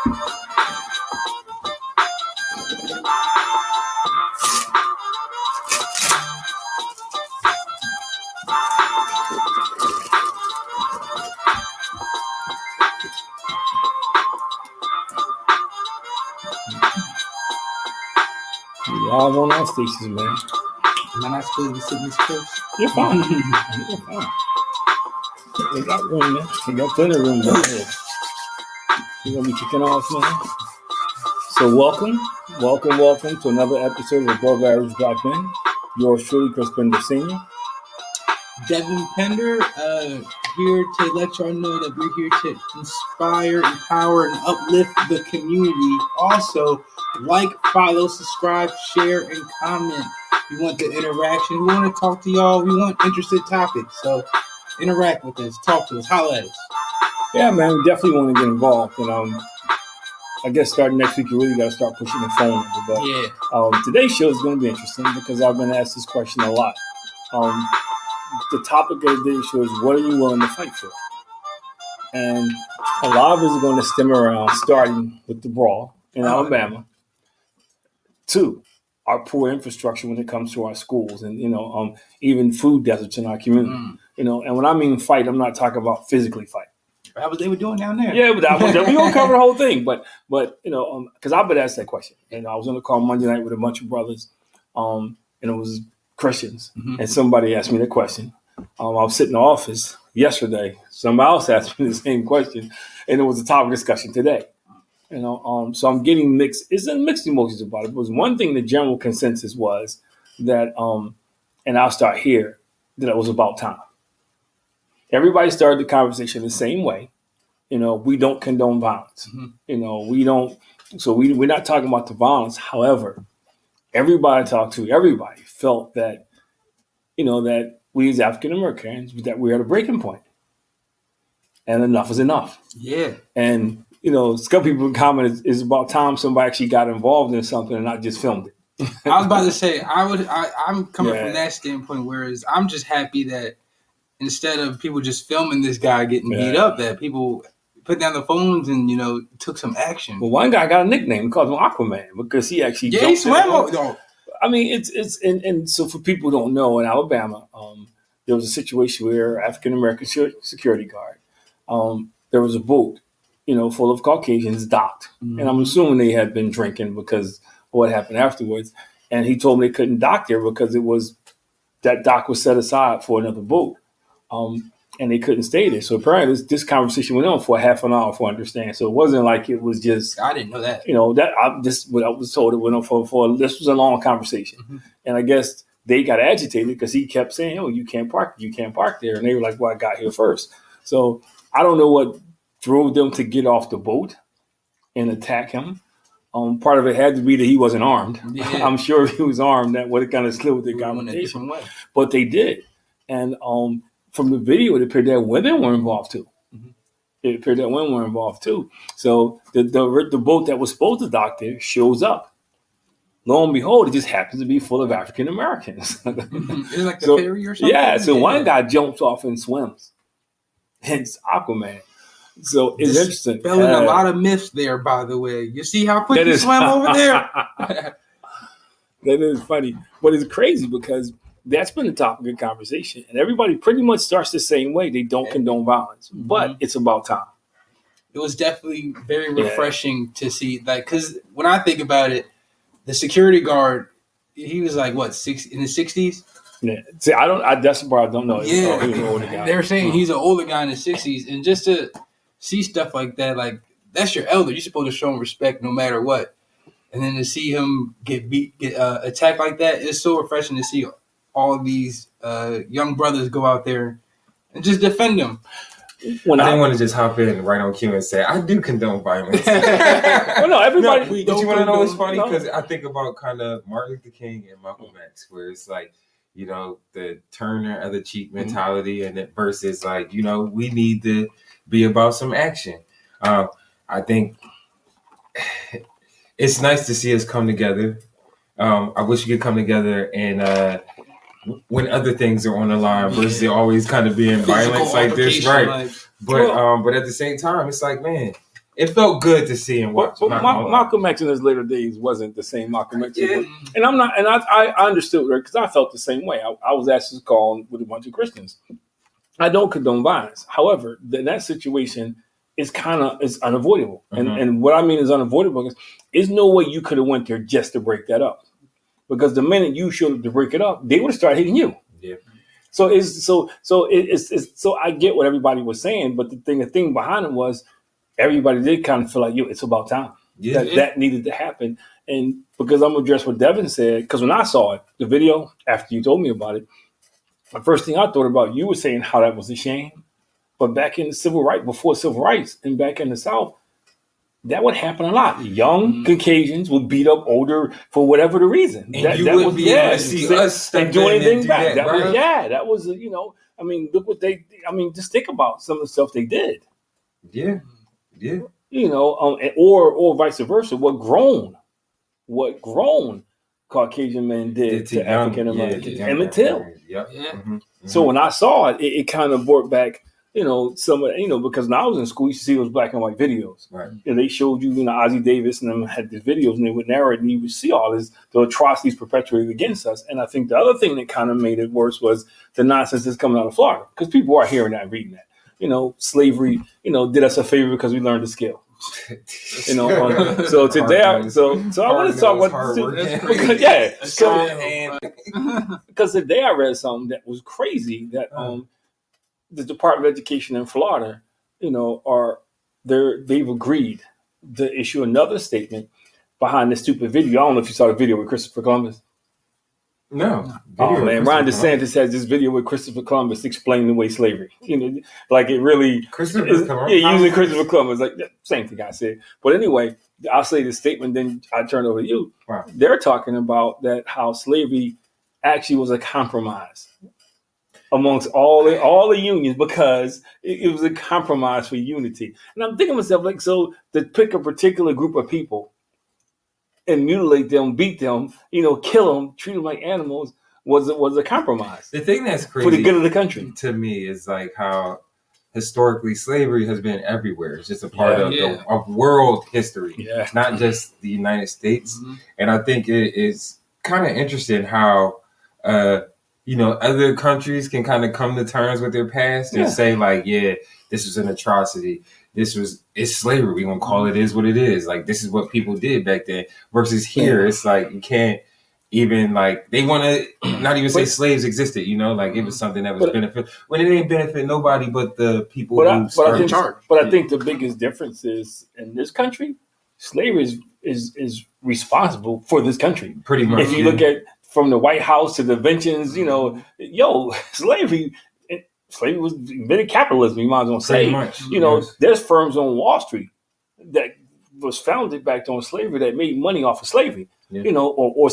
Live on our stations, man. Am I not supposed to be sitting this close? You're fine. You're fine. We got room, man. We got plenty of room down here. We're going to be kicking off, man. So welcome to another episode of Above Average Black Men. Yours truly, Chris Pender Sr. Devin Pender, here to let y'all know that we're here to inspire, empower, and uplift the community. Also, like, follow, subscribe, share, and comment. We want the interaction. We want to talk to y'all. We want interested topics. So interact with us. Talk to us. Holla at us. Yeah, man. We definitely want to get involved. And I guess starting next week, you really got to start pushing the phone number. But yeah. Today's show is going to be interesting because I've been asked this question a lot. The topic of today's show is, what are you willing to fight for? And a lot of it is going to stem around starting with the brawl in Alabama to our poor infrastructure when it comes to our schools and, even food deserts in our community. And when I mean fight, I'm not talking about physically fight. That's what they were doing down there. Yeah, but we're going to cover the whole thing. But because I've been asked that question. And I was on the call Monday night with a bunch of brothers, and it was Christians. Mm-hmm. And somebody asked me the question. I was sitting in the office yesterday. Somebody else asked me the same question. And it was a topic of discussion today. So I'm getting mixed emotions about it. But one thing, the general consensus was that, and I'll start here, that it was about time. Everybody started the conversation the same way. We don't condone violence. Mm-hmm. We don't. So we're not talking about the violence. However, everybody felt that, that we as African Americans, that we're at a breaking point, and enough is enough. Yeah. And some people comment it's about time somebody actually got involved in something and not just filmed it. I was about to say I'm coming from that standpoint, whereas I'm just happy that instead of people just filming this guy getting beat up, that people put down the phones and took some action. Well, one guy got a nickname, he called him Aquaman because he actually he swam over. I mean, it's and so for people who don't know, in Alabama, there was a situation where African American security guard, there was a boat, full of Caucasians docked, and I'm assuming they had been drinking because of what happened afterwards. And he told me they couldn't dock there because that dock was set aside for another boat, and they couldn't stay there. So apparently this conversation went on for a half an hour, if I understand. So it wasn't like it was just. I didn't know that. What I was told, it went on for this was a long conversation, and I guess they got agitated because he kept saying, "Oh, you can't park there," and they were like, "Well, I got here first." So I don't know what drove them to get off the boat and attack him. Part of it had to be that he wasn't armed. Yeah. I'm sure if he was armed, that would have kind of slid with the conversation. But they did. And from the video, it appeared that women were involved too. So the boat that was supposed to dock there shows up. Lo and behold, it just happens to be full of African Americans. Is it like the ferry or something? Yeah, so one guy jumps off and swims. Hence Aquaman. So it's interesting. Spelling a lot of myths there, by the way. You see how quick he swam over there? That is funny. But it's crazy because that's been the topic of conversation. And everybody pretty much starts the same way. They don't condone violence. But it's about time. It was definitely very refreshing to see. Because when I think about it, the security guard, he was like, what, in his 60s? Yeah. See, that's the part I don't know. Yeah. He was an older guy. They're saying he's an older guy in his 60s. And just to see stuff like that, like, that's your elder. You're supposed to show him respect no matter what. And then to see him get attacked like that, it's so refreshing to see all these young brothers go out there and just defend him. I didn't want to just hop in right on cue and say, I do condone violence. Well, no, everybody. But you want to know what's funny? Because I think about kind of Martin Luther King and Malcolm X, where it's like, the turn other cheek mentality, and it versus like, we need to be about some action. I think it's nice to see us come together. I wish we could come together and when other things are on the line versus always kind of being violence like this, right? But at the same time, it's like, man, it felt good to see and watch. But Malcolm X in his later days wasn't the same Malcolm X. And I'm not, and I understood her because I felt the same way. I was asked to call with a bunch of Christians. I don't condone violence. However, in that situation is unavoidable. And what I mean is unavoidable is there's no way you could have went there just to break that up. Because the minute you showed up to break it up, they would have started hitting you. Yeah. So I get what everybody was saying, but the thing behind it was everybody did kind of feel like, it's about time. Yeah. That needed to happen. And because I'm going to address what Devin said, because when I saw it, the video, after you told me about it, the first thing I thought about, you were saying how that was a shame. But back in the civil rights, before civil rights, and back in the South, that would happen a lot. Young Caucasians would beat up older for whatever the reason. And you wouldn't be able to see us and do anything back. That was look what just think about some of the stuff they did. Yeah. Yeah. Or vice versa. What grown Caucasian men did to African Americans. Emmett Till. Yep. Yeah. Mm-hmm. So when I saw it, it kind of brought back, some of, because when I was in school, you used to see those black and white videos. Right. And they showed you, Ozzie Davis and them had these videos and they would narrate and you would see all the atrocities perpetrated against us. And I think the other thing that kind of made it worse was the nonsense that's coming out of Florida because people are hearing that and reading that. Slavery, did us a favor because we learned the skill. So today, I want to talk about because today I read something that was crazy that the Department of Education in Florida, they've agreed to issue another statement behind this stupid video. I don't know if you saw the video with Christopher Columbus. No. Oh man, Ron DeSantis has this video with Christopher Columbus explaining away slavery. Like it really using Christopher Columbus, like same thing I said. But anyway, I'll say this statement, then I turn it over to you. Wow. They're talking about that how slavery actually was a compromise amongst all the unions because it was a compromise for unity. And I'm thinking to myself, like, so to pick a particular group of people and mutilate them, beat them, kill them, treat them like animals was a compromise. The thing that's crazy for the good of the country to me is like how historically slavery has been everywhere. It's just a part of world history, not just the United States. Mm-hmm. And I think it is kind of interesting how other countries can kind of come to terms with their past and say like, this was an atrocity. It's slavery. We're going to call it is what it is. Like, this is what people did back then. Versus here, it's like, you can't even, like, they want to not even say slaves existed, like it was something that was benefit. When it ain't benefit nobody but the people who started in charge. But I think the biggest difference is, in this country, slavery is responsible for this country. Pretty much. If you look at from the White House to the inventions, slavery was invented capitalism, you might as well say. Much. There's firms on Wall Street that was founded back on slavery that made money off of slavery, or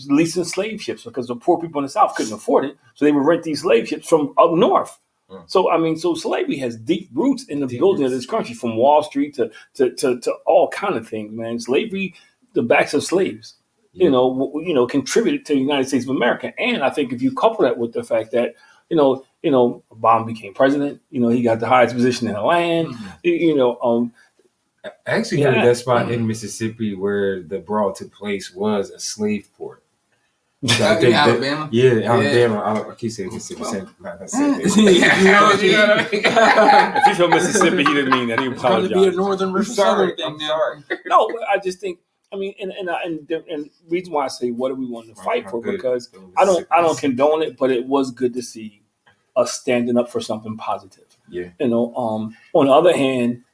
leasing slave ships because the poor people in the South couldn't afford it. So they would rent these slave ships from up north. So slavery has deep roots in the building of this country, from Wall Street to all kind of things, man. Slavery, the backs of slaves, contributed to the United States of America. And I think if you couple that with the fact that, Obama became president. He got the highest position in the land. I actually heard that spot in Mississippi where the brawl took place was a slave port. So I think Alabama? Alabama. I keep saying Mississippi. If he's from Mississippi, he didn't mean that. He was probably be a northern versus southern thing. I'm sorry. No, I just think. I mean, and reason why I say what do we want to fight for, because I don't condone it, but it was good to see us standing up for something positive. Yeah. On the other hand,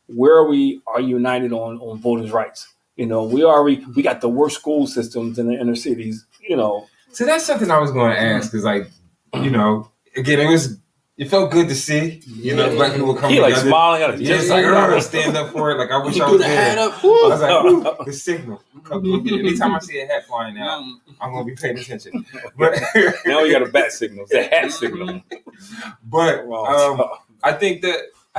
where are united on voters' rights? We got the worst school systems in the inner cities. So that's something I was going to ask, because again, it felt good to see, black people come together. He smiling at us. Yeah, it's like, I'm going to stand up for it. Like, I wish I was there. I was like, the signal. Anytime I see a hat flying out, I'm going to be paying attention. But now we got a bat signal. It's a hat signal. But I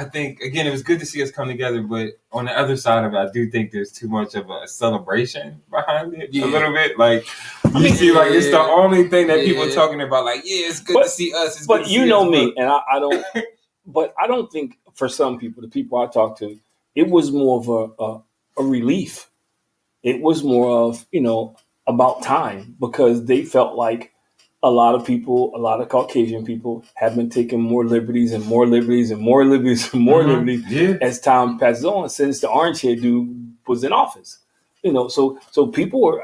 think again, it was good to see us come together, but on the other side of it, I do think there's too much of a celebration behind it a little bit. Like, it's the only thing that people are talking about. Like, it's good to see us. But you know me, and I don't. But I don't think for some people, the people I talk to, it was more of a relief. It was more of, about time, because they felt like a lot of Caucasian people have been taking more liberties and more liberties and more liberties and more liberties as time passes on since the orange hair dude was in office. So people were,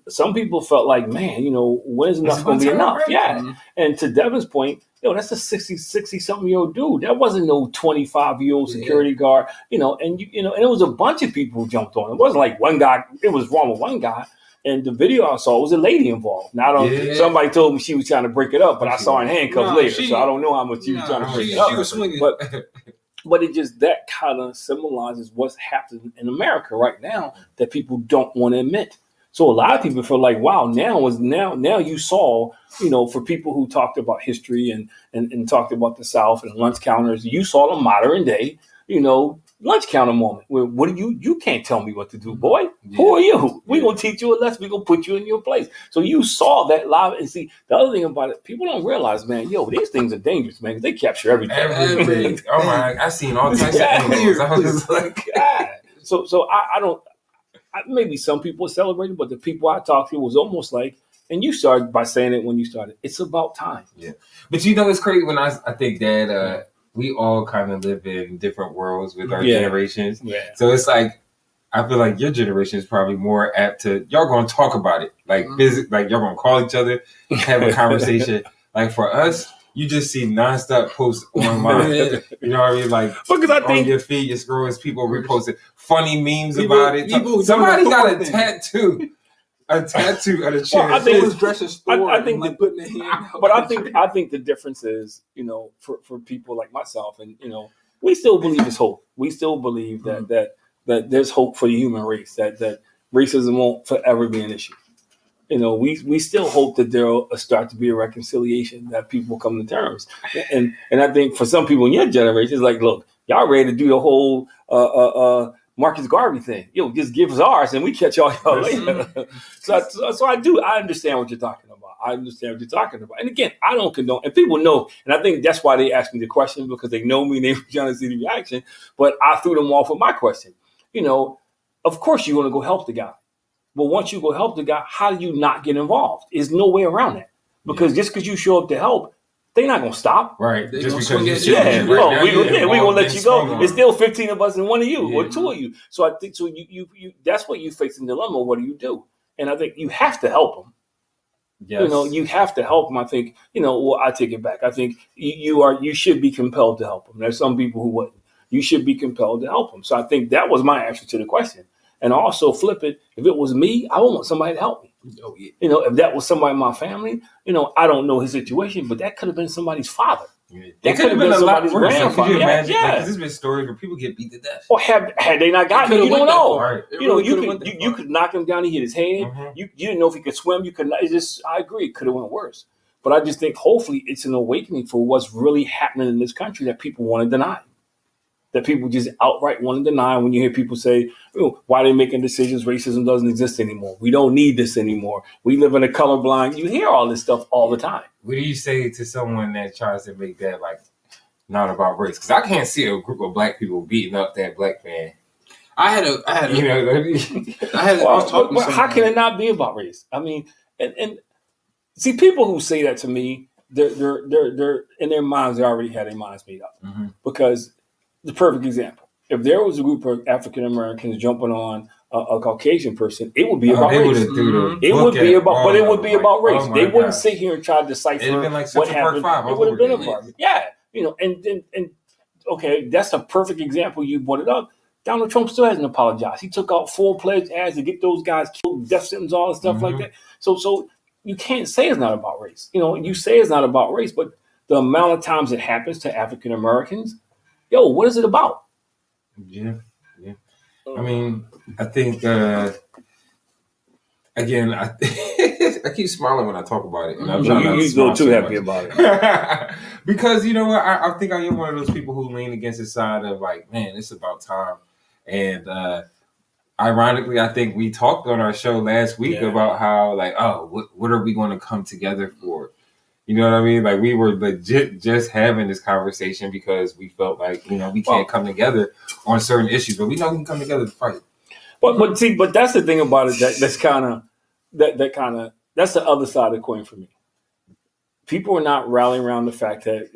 some people felt like, man, when is enough going to be enough? Right? Yeah. Mm-hmm. And to Devin's point, that's a 60-something-year-old dude. That wasn't no 25-year-old security guard, and it was a bunch of people who jumped on. It wasn't like one guy, it was wrong with one guy. And the video I saw was a lady involved. Now, somebody told me she was trying to break it up, but I saw her in handcuffs later, so I don't know how much she was trying to break it up. She was swinging. But it just, that kind of symbolizes what's happening in America right now that people don't want to admit. So a lot of people feel like, wow, now you saw, for people who talked about history and talked about the South and lunch counters, you saw the modern day, lunch counter moment where you can't tell me what to do, boy. Yeah. Who are you? We're going to teach you a lesson. We're going to put you in your place. So you saw that live. And see, the other thing about it, people don't realize, man, these things are dangerous, man, because they capture everything. Everything. Oh my, I've seen all types of angles. I was just like, God. So I don't, maybe some people are celebrating, but the people I talked to was almost like, and you started by saying it when you started, it's about time. Yeah. But it's crazy when I think that, we all kind of live in different worlds with our generations. Yeah. So it's like, I feel like your generation is probably more apt to, y'all going to talk about it. Like, like y'all going to call each other, have a conversation. Like for us, you just see nonstop posts online. You know what I mean? Like, because I think on your feed, you're scrolling, people reposting funny memes about it. Somebody got a tattoo. A tattoo at a chair. I think it was dressing store. I think putting the hand out. But I think the difference is, for people like myself, and we still believe there's hope. We still believe that there's hope for the human race. That racism won't forever be an issue. We still hope that there'll start to be a reconciliation, that people come to terms. And I think for some people in your generation, it's like, look, y'all ready to do the whole Marcus Garvey thing. Just give us ours and we catch y'all later. So I understand what you're talking about. And again, I don't condone, and people know, and I think that's why they asked me the question, because they know me and they were trying to see the reaction, but I threw them off with my question. Of course you want to go help the guy. But once you go help the guy, how do you not get involved? There's no way around that. Because just because you show up to help, they're not going to stop. Right. Just because we're going to let you go. It's still 15 of us and one of you or two of you. So I think, you that's what you face in the dilemma. What do you do? And I think you have to help them. Yes. You have to help them. I think, I take it back. I think you should be compelled to help them. There's some people who wouldn't. You should be compelled to help them. So I think that was my answer to the question. And also flip it. If it was me, I would want somebody to help me. Oh, yeah. If that was somebody in my family, I don't know his situation, but that could have been somebody's father. Yeah. That could have been somebody's grandfather. Could you imagine? Yeah. Like, there's been stories where people get beat to death. Or had they not gotten it, you don't know. Right. You could knock him down, he hit his head. Mm-hmm. You didn't know if he could swim. You could not. I agree, it could have went worse. But I just think hopefully it's an awakening for what's really happening in this country that people want to deny. That people just outright want to deny. When you hear people say, why are they making decisions? Racism doesn't exist anymore. We don't need this anymore. We live in a colorblind. You hear all this stuff all the time. What do you say to someone that tries to make that like not about race? Because I can't see a group of black people beating up that black man. How can it not be about race? I mean, and see, people who say that to me, they're in their minds, they already had their minds made up. Mm-hmm. Because the perfect example. If there was a group of African Americans jumping on a Caucasian person, it would be about race. It would be about race. They wouldn't sit here and try to decipher what happened. It would have been about it. Yeah, and okay, that's a perfect example. You brought it up. Donald Trump still hasn't apologized. He took out full-pledged ads to get those guys killed, death sentence, all that stuff like that. So you can't say it's not about race. You say it's not about race, but the amount of times it happens to African Americans. What is it about? Yeah. I mean, I think, again, I keep smiling when I talk about it. And I'm trying you feel too happy about it. Because, you know what? I think I am one of those people who lean against the side of like, man, it's about time. And ironically, I think we talked on our show last week about how like, what are we going to come together for? You know what I mean? Like we were legit just having this conversation because we felt like, we can't come together on certain issues, but we know we can come together to fight. But that's the thing about it that's kind of that's the other side of the coin for me. People are not rallying around the fact that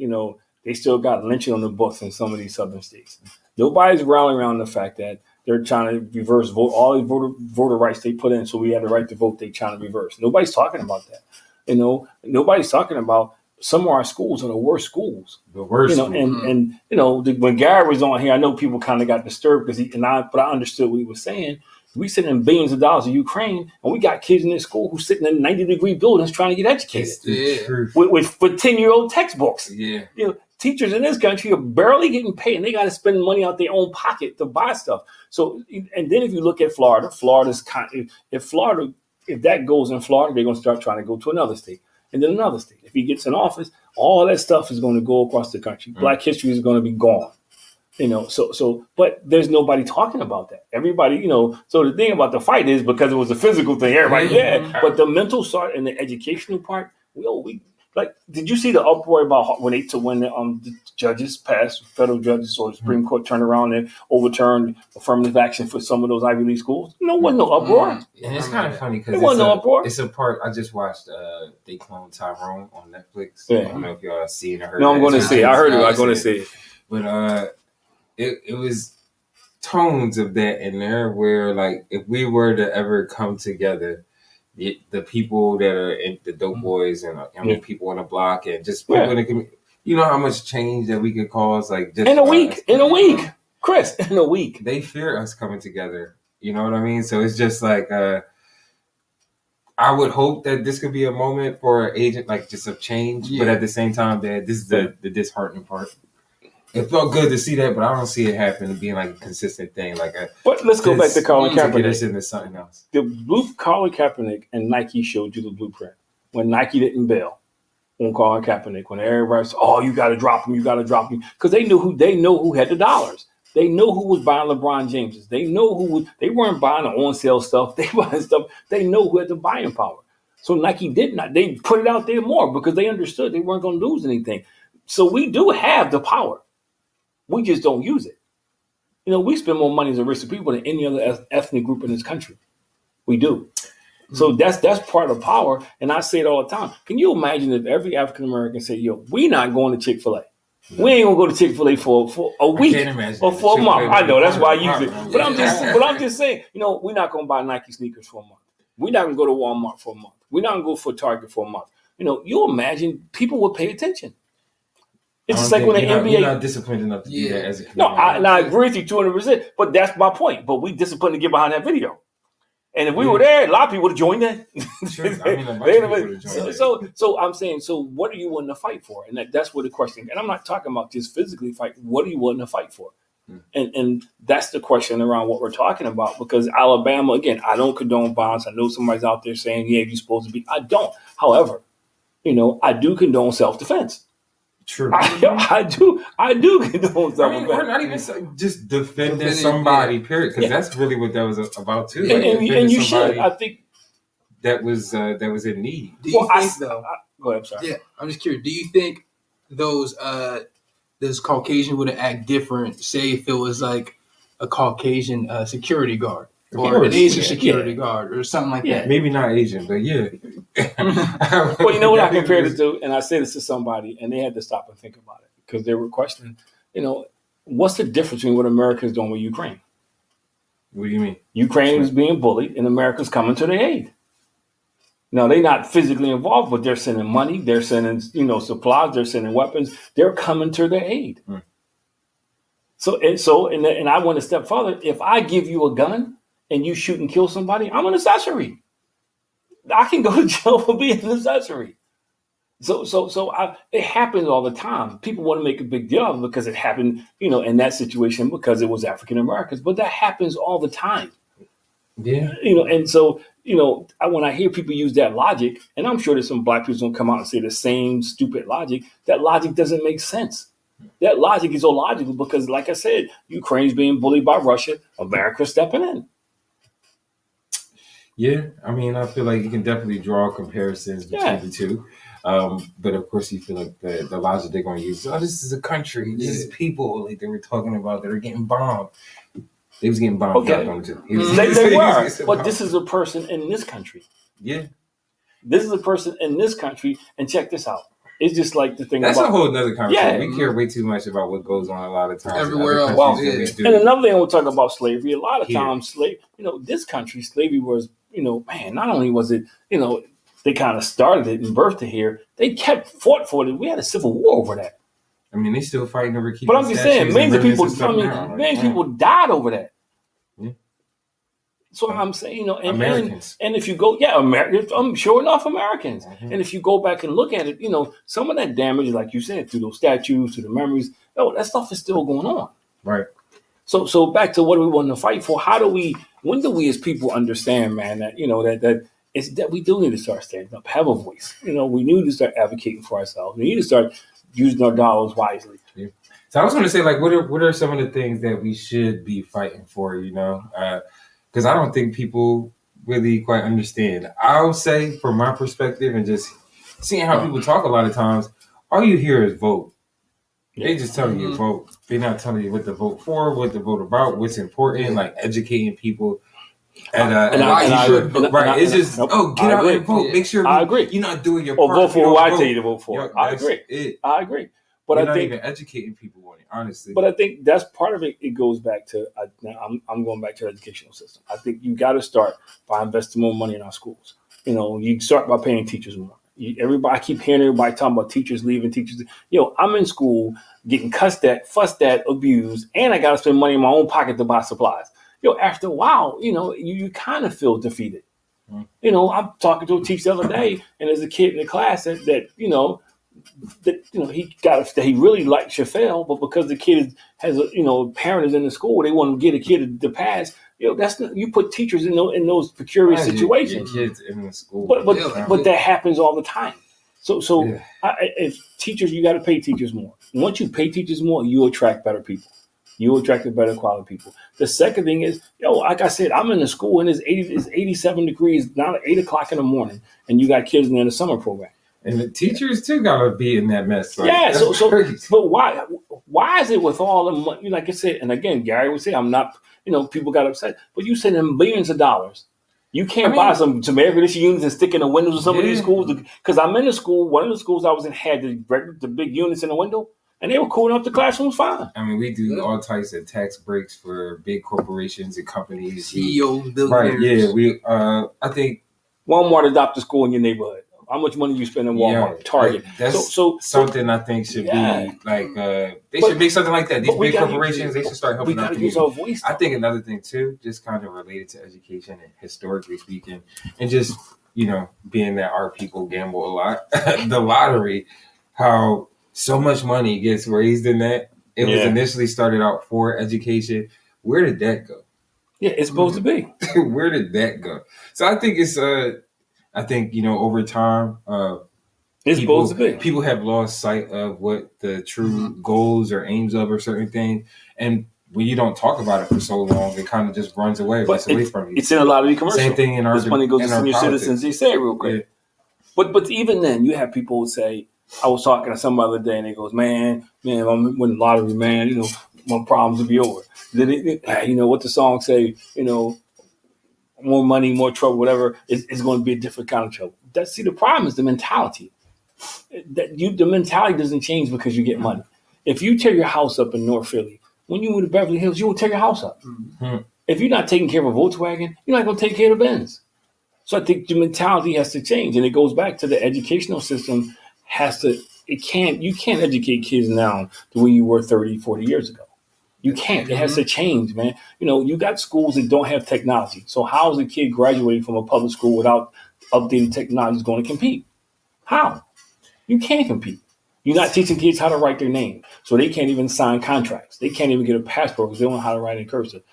they still got lynching on the books in some of these southern states. Nobody's rallying around the fact that they're trying to reverse vote all these voter rights they put in, so we have the right to vote. They're trying to reverse. Nobody's talking about that. Nobody's talking about some of our schools are the worst schools. The worst. And when Gary was on here, I know people kind of got disturbed but I understood what he was saying. We sending billions of dollars to Ukraine, and we got kids in this school who sitting in 90-degree buildings trying to get educated with 10-year-old textbooks. Yeah. Teachers in this country are barely getting paid, and they got to spend money out their own pocket to buy stuff. So, and then if you look at Florida, if that goes in Florida, they're going to start trying to go to another state and then another state. If he gets in office, all that stuff is going to go across the country. Black history is going to be gone. But there's nobody talking about that. Everybody, so the thing about the fight is because it was a physical thing, everybody, but the mental side and the educational part, did you see the uproar about when the judges passed, federal judges or the Supreme Court turned around and overturned affirmative action for some of those Ivy League schools? No, it wasn't no uproar. And it's kind of funny because it wasn't no uproar. It's a part. I just watched They Clone Tyrone on Netflix. Yeah. I don't know if y'all seen or heard. No, I'm going to see it. I heard it. I'm going to see it. But it was tones of that in there where, like, if we were to ever come together, the people that are in the dope boys and people on the block and just people in the community, how much change that we could cause, like, just in a week, Chris, in a week. They fear us coming together. You know what I mean? So it's just like, I would hope that this could be a moment for an agent, like, just of change, but at the same time, that this is the disheartening part. It felt good to see that, but I don't see it happening being like a consistent thing. But let's go back to Colin Kaepernick. Get us into something else. Colin Kaepernick and Nike showed you the blueprint. When Nike didn't bail on Colin Kaepernick, when everybody said, "Oh, you got to drop him, because they know who had the dollars. They know who was buying LeBron Jameses. They know they weren't buying the on sale stuff. They buying stuff. They know who had the buying power. So Nike did not. They put it out there more because they understood they weren't going to lose anything. So we do have the power. We just don't use it. We spend more money as a race of people than any other ethnic group in this country. We do. So that's part of power. And I say it all the time. Can you imagine if every African American said, "Yo, we're not going to Chick-fil-A. We ain't gonna go to Chick-fil-A for a week or for a month." I know that's why I use it. But I'm just saying, we're not gonna buy Nike sneakers for a month. We're not gonna go to Walmart for a month. We're not gonna go for Target for a month. You imagine people would pay attention. It's just like when the NBA. You're not disciplined enough to do that as a community. No, I agree with you 200%. But that's my point. But we disciplined to get behind that video. And if we were there, a lot of people would have joined that. Sure. So I'm saying, so what are you willing to fight for? And that's what the question. And I'm not talking about just physically fight. What are you willing to fight for? And that's the question around what we're talking about. Because Alabama, again, I don't condone violence. I know somebody's out there saying, "Yeah, you're supposed to be." I don't. However, I do condone self-defense. True. I do condone self-defense. We're not even just defending somebody, period, because that's really what that was about too. And you should. I think that was in need. Do you think though? Go ahead. I'm sorry. Yeah, I'm just curious. Do you think those this Caucasian would act different? Say if it was like a Caucasian security guard or an Asian security guard or something like that. Maybe not Asian, but yeah. Well, you know what I compared it to, and I said this to somebody, and they had to stop and think about it because they were questioning, what's the difference between what America is doing with Ukraine? What do you mean? Ukraine is being bullied, and America's coming to their aid. Now, they're not physically involved, but they're sending money, they're sending, supplies, they're sending weapons. They're coming to their aid. So I went a step further. If I give you a gun and you shoot and kill somebody, I'm an accessory. I can go to jail for being an accessory. So it happens all the time. People want to make a big deal of it because it happened, in that situation because it was African Americans. But that happens all the time. Yeah. And so, when I hear people use that logic, and I'm sure there's some black people going to come out and say the same stupid logic, that logic doesn't make sense. That logic is illogical because, like I said, Ukraine's being bullied by Russia. America's stepping in. Yeah, I feel like you can definitely draw comparisons between the two. But of course, you feel like the logic they're going to use. Oh, this is a country. This is people like they were talking about that are getting bombed. They was getting bombed. Okay. They were. But this is a person in this country. Yeah. This is a person in this country, and check this out. It's just like the thing that's about... a whole nother conversation. Yeah. We care way too much about what goes on a lot of times. Everywhere else. Well, and another thing I want to talk about slavery. A lot of times, this country, slavery was, man, not only was it, they kind of started it and birthed it here, they fought for it. We had a civil war over that. I mean, they still fighting over keeping. But I'm just saying, millions of people died over that. Yeah. So I'm saying, Americans. And if you go, Americans, sure enough, Americans. Mm-hmm. And if you go back and look at it, some of that damage, like you said, through those statues, to the memories, that stuff is still going on. Right. So back to what we want to fight for. When do we as people understand, man, that, that it's that we do need to start standing up, have a voice. We need to start advocating for ourselves. We need to start using our dollars wisely. Yeah. So I was going to say, like, what are some of the things that we should be fighting for, because I don't think people really quite understand. I'll say, from my perspective and just seeing how people talk a lot of times, all you hear is vote. They just telling you vote. They're not telling you what to vote for, what to vote about, what's important, like educating people. It's just, get out and vote. Make sure I agree. You're not doing your part. Or vote for who I tell you to vote for. I agree. I agree. But You're I not think even educating people on it, honestly. But I think that's part of it. It goes back to I'm going back to the educational system. I think you got to start by investing more money in our schools. You start by paying teachers more. I keep hearing everybody talking about teachers leaving. I'm in school getting cussed at, fussed at, abused, and I got to spend money in my own pocket to buy supplies. After a while, you kind of feel defeated. I'm talking to a teacher the other day, and there's a kid in the class that he really liked Chafel, but because the kid has a parent is in the school, they want to get a kid to pass. You put teachers in those precarious situations. Kids in the school, but that happens all the time. If teachers, you got to pay teachers more. And once you pay teachers more, you attract better people. You attract a better quality people. The second thing is, like I said, I'm in the school and it's 87 degrees, now at 8 o'clock in the morning, and you got kids in the summer program. And the teachers too gotta be in that mess. But why is it with all the money? Like I said, and again, Gary would say, I'm not. People got upset, but you send them billions of dollars. You can't buy some air conditioning units and stick in the windows of some of these schools. Because I'm in the school. One of the schools I was in had the big units in the window, and they were cooling up the classrooms fine. I mean, we do all types of tax breaks for big corporations and companies. CEOs, billionaires. Right? Yeah, we. I think Walmart adopted a school in your neighborhood. How much money you spend in Walmart, Target? That's something I think should be like they should make something like that. These big corporations, they should start helping out people. I think another thing too, just kind of related to education and historically speaking, and just being that our people gamble a lot, the lottery, how so much money gets raised in that. It was initially started out for education. Where did that go? Yeah, it's supposed to be. Where did that go? So I think it's I think, over time, it's supposed to be. People have lost sight of what the true goals or aims of a certain thing. And when you don't talk about it for so long, it kind of just runs away, away from you. It's in a lot of the commercials. Same thing in our money goes to senior citizens. They say it real quick. Yeah. But even then, you have people who say, I was talking to somebody the other day, and they goes, man, I'm winning the lottery, man. My problems will be over. What the song say, more money, more trouble, whatever, is going to be a different kind of trouble. The problem is the mentality. The mentality doesn't change because you get money. If you tear your house up in North Philly, when you move to Beverly Hills, you will tear your house up. Mm-hmm. If you're not taking care of a Volkswagen, you're not going to take care of the Benz. So I think the mentality has to change, and it goes back to the educational system you can't educate kids now the way you were 30, 40 years ago. You can't. It has to change, man. You got schools that don't have technology. So how is a kid graduating from a public school without updated technology going to compete? How? You can't compete. You're not teaching kids how to write their name. So they can't even sign contracts. They can't even get a passport because they don't know how to write in cursive.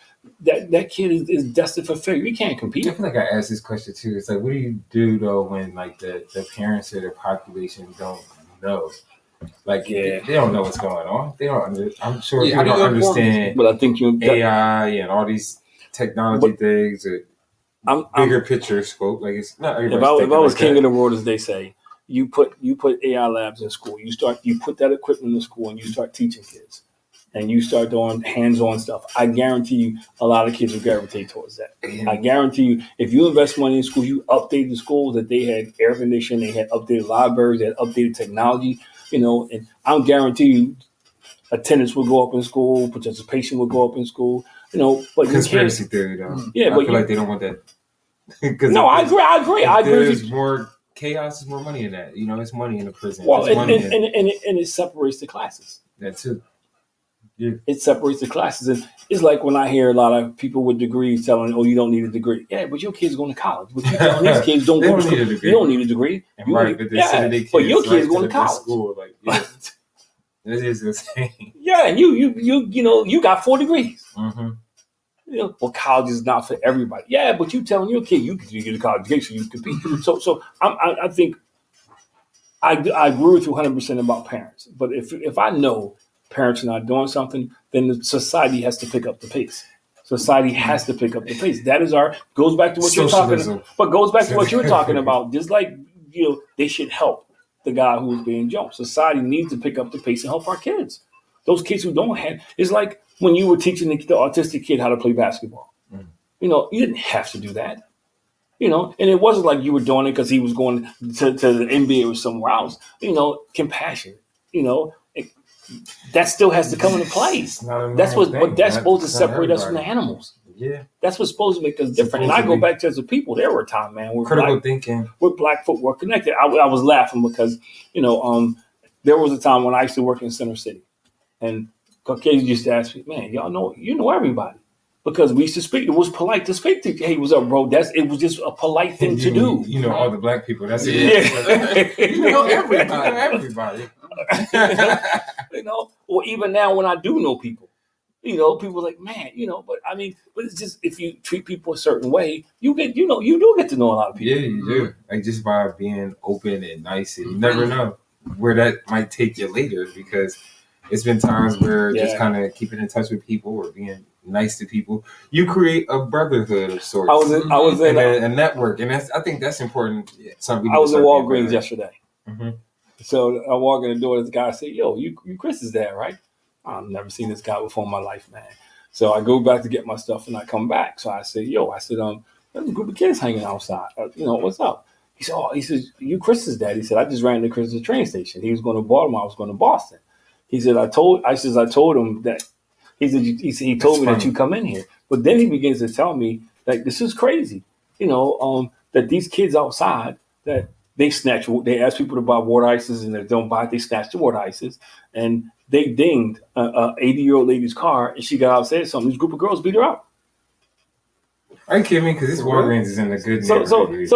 That kid is destined for failure. You can't compete. I feel like I asked this question too. It's like, what do you do though when like the parents or the population don't know? Like, they don't know what's going on. They don't. I'm sure they don't understand. But I think AI and all these technology things. Bigger picture scope. Like it's not. If I was king of the world, as they say, you put AI labs in school. You put that equipment in school and you start teaching kids. And you start doing hands-on stuff. I guarantee you a lot of kids will gravitate towards that. I guarantee you, if you invest money in school, you update the schools that they had air conditioning, they had updated libraries, they had updated technology, and I'm guarantee you attendance will go up in school, participation will go up in school, but conspiracy theory though. Yeah, I but feel like they don't want that. No, I agree. There's more chaos, is more money in that. It's money in the prison. Well, and it separates the classes. That too. Yeah. It separates the classes. And it's like when I hear a lot of people with degrees telling, "Oh, you don't need a degree." Yeah, but your kids going to college. But you telling these kids don't go to school. You don't need a degree. Right, but they send their kids but your kids going to college. School, this is insane. Yeah, and you got 4 degrees. Mm-hmm. Well, college is not for everybody. Yeah, but you telling your kid you get a college education, you compete. So I think I agree with you 100% about parents. But if I know parents are not doing something, then the society has to pick up the pace. Society has to pick up the pace. That is goes back to what you're talking about. But goes back to what you were talking about. Just like they should help the guy who's being jumped. Society needs to pick up the pace and help our kids. Those kids who don't have, it's like when you were teaching the autistic kid how to play basketball. You didn't have to do that. And it wasn't like you were doing it because he was going to the NBA or somewhere else. Compassion. That still has to come into place. That's supposed to separate us from the animals. Yeah, that's what's supposed to make us different. And I go back to as a people. There were a time, man, where critical thinking. We're Black folk were connected. I was laughing because there was a time when I used to work in Center City, and Caucasians used to ask me, "Man, y'all know everybody." Because we used to speak, it was polite to speak to. Hey, what's up, bro? It was just a polite thing to do. All the Black people. That's it. Yeah. Everybody. Or even now when I do know people, people like, man, but it's just if you treat people a certain way, you do get to know a lot of people. Yeah, you do. Like just by being open and nice, and you never know where that might take you later. Because it's been times where just kind of keeping in touch with people or being nice to people, you create a brotherhood of sorts. I was in a network, and I think that's important. I was in Walgreens yesterday. Mm-hmm. So I walk in the door. This guy said, "Yo, you Chris's dad, right?" I've never seen this guy before in my life, man. So I go back to get my stuff, and I come back. So I said, there's a group of kids hanging outside. What's up? He said, "You Chris's dad?" He said, "I just ran to Chris's train station. He was going to Baltimore. I was going to Boston." He said, I told him that." He told me that you come in here. But then he begins to tell me, like, this is crazy. That these kids outside, that they ask people to buy water ices and they don't buy it, they snatch the water ices. And they dinged a 80-year-old lady's car and she got out and said something. This group of girls beat her up. Are you kidding me? Because this Walgreens is in a good neighborhood.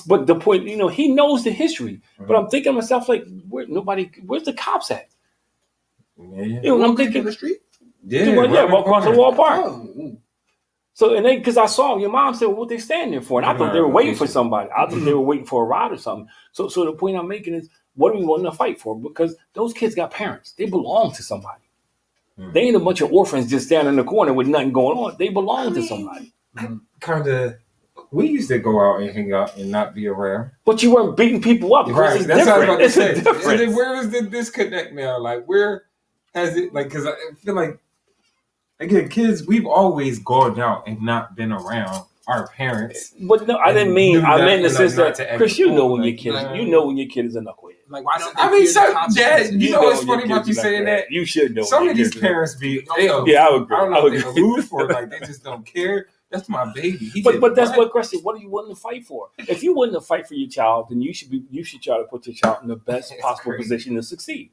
But the point, he knows the history. Mm-hmm. But I'm thinking to myself, like, where's the cops at? Yeah. I'm thinking the street. Yeah, walk across the wall park. So, and then, because I saw your mom said, what they standing there for? And I thought they were waiting for somebody. I thought they were waiting for a ride or something. So the point I'm making is, what do we want to fight for? Because those kids got parents. They belong to somebody. They ain't a bunch of orphans just standing in the corner with nothing going on. They belong to somebody. We used to go out and hang out and not be around. But you weren't beating people up. Right, that's what I was about to say. Different. And then where is the disconnect now? Like, where has it, like, because I feel like, again, kids, we've always gone out and not been around our parents. But no, I didn't mean. I meant in the sense that, Chris, when your kid, when your kid is a knucklehead. Like, why don't Dad, what's funny about you saying that? You should know. Some of these parents be, I would agree. I don't know if they're rude for it, like they just don't care. That's my baby. But that's what question. What are you willing to fight for? If you're willing to fight for your child, then you should try to put your child in the best possible position to succeed.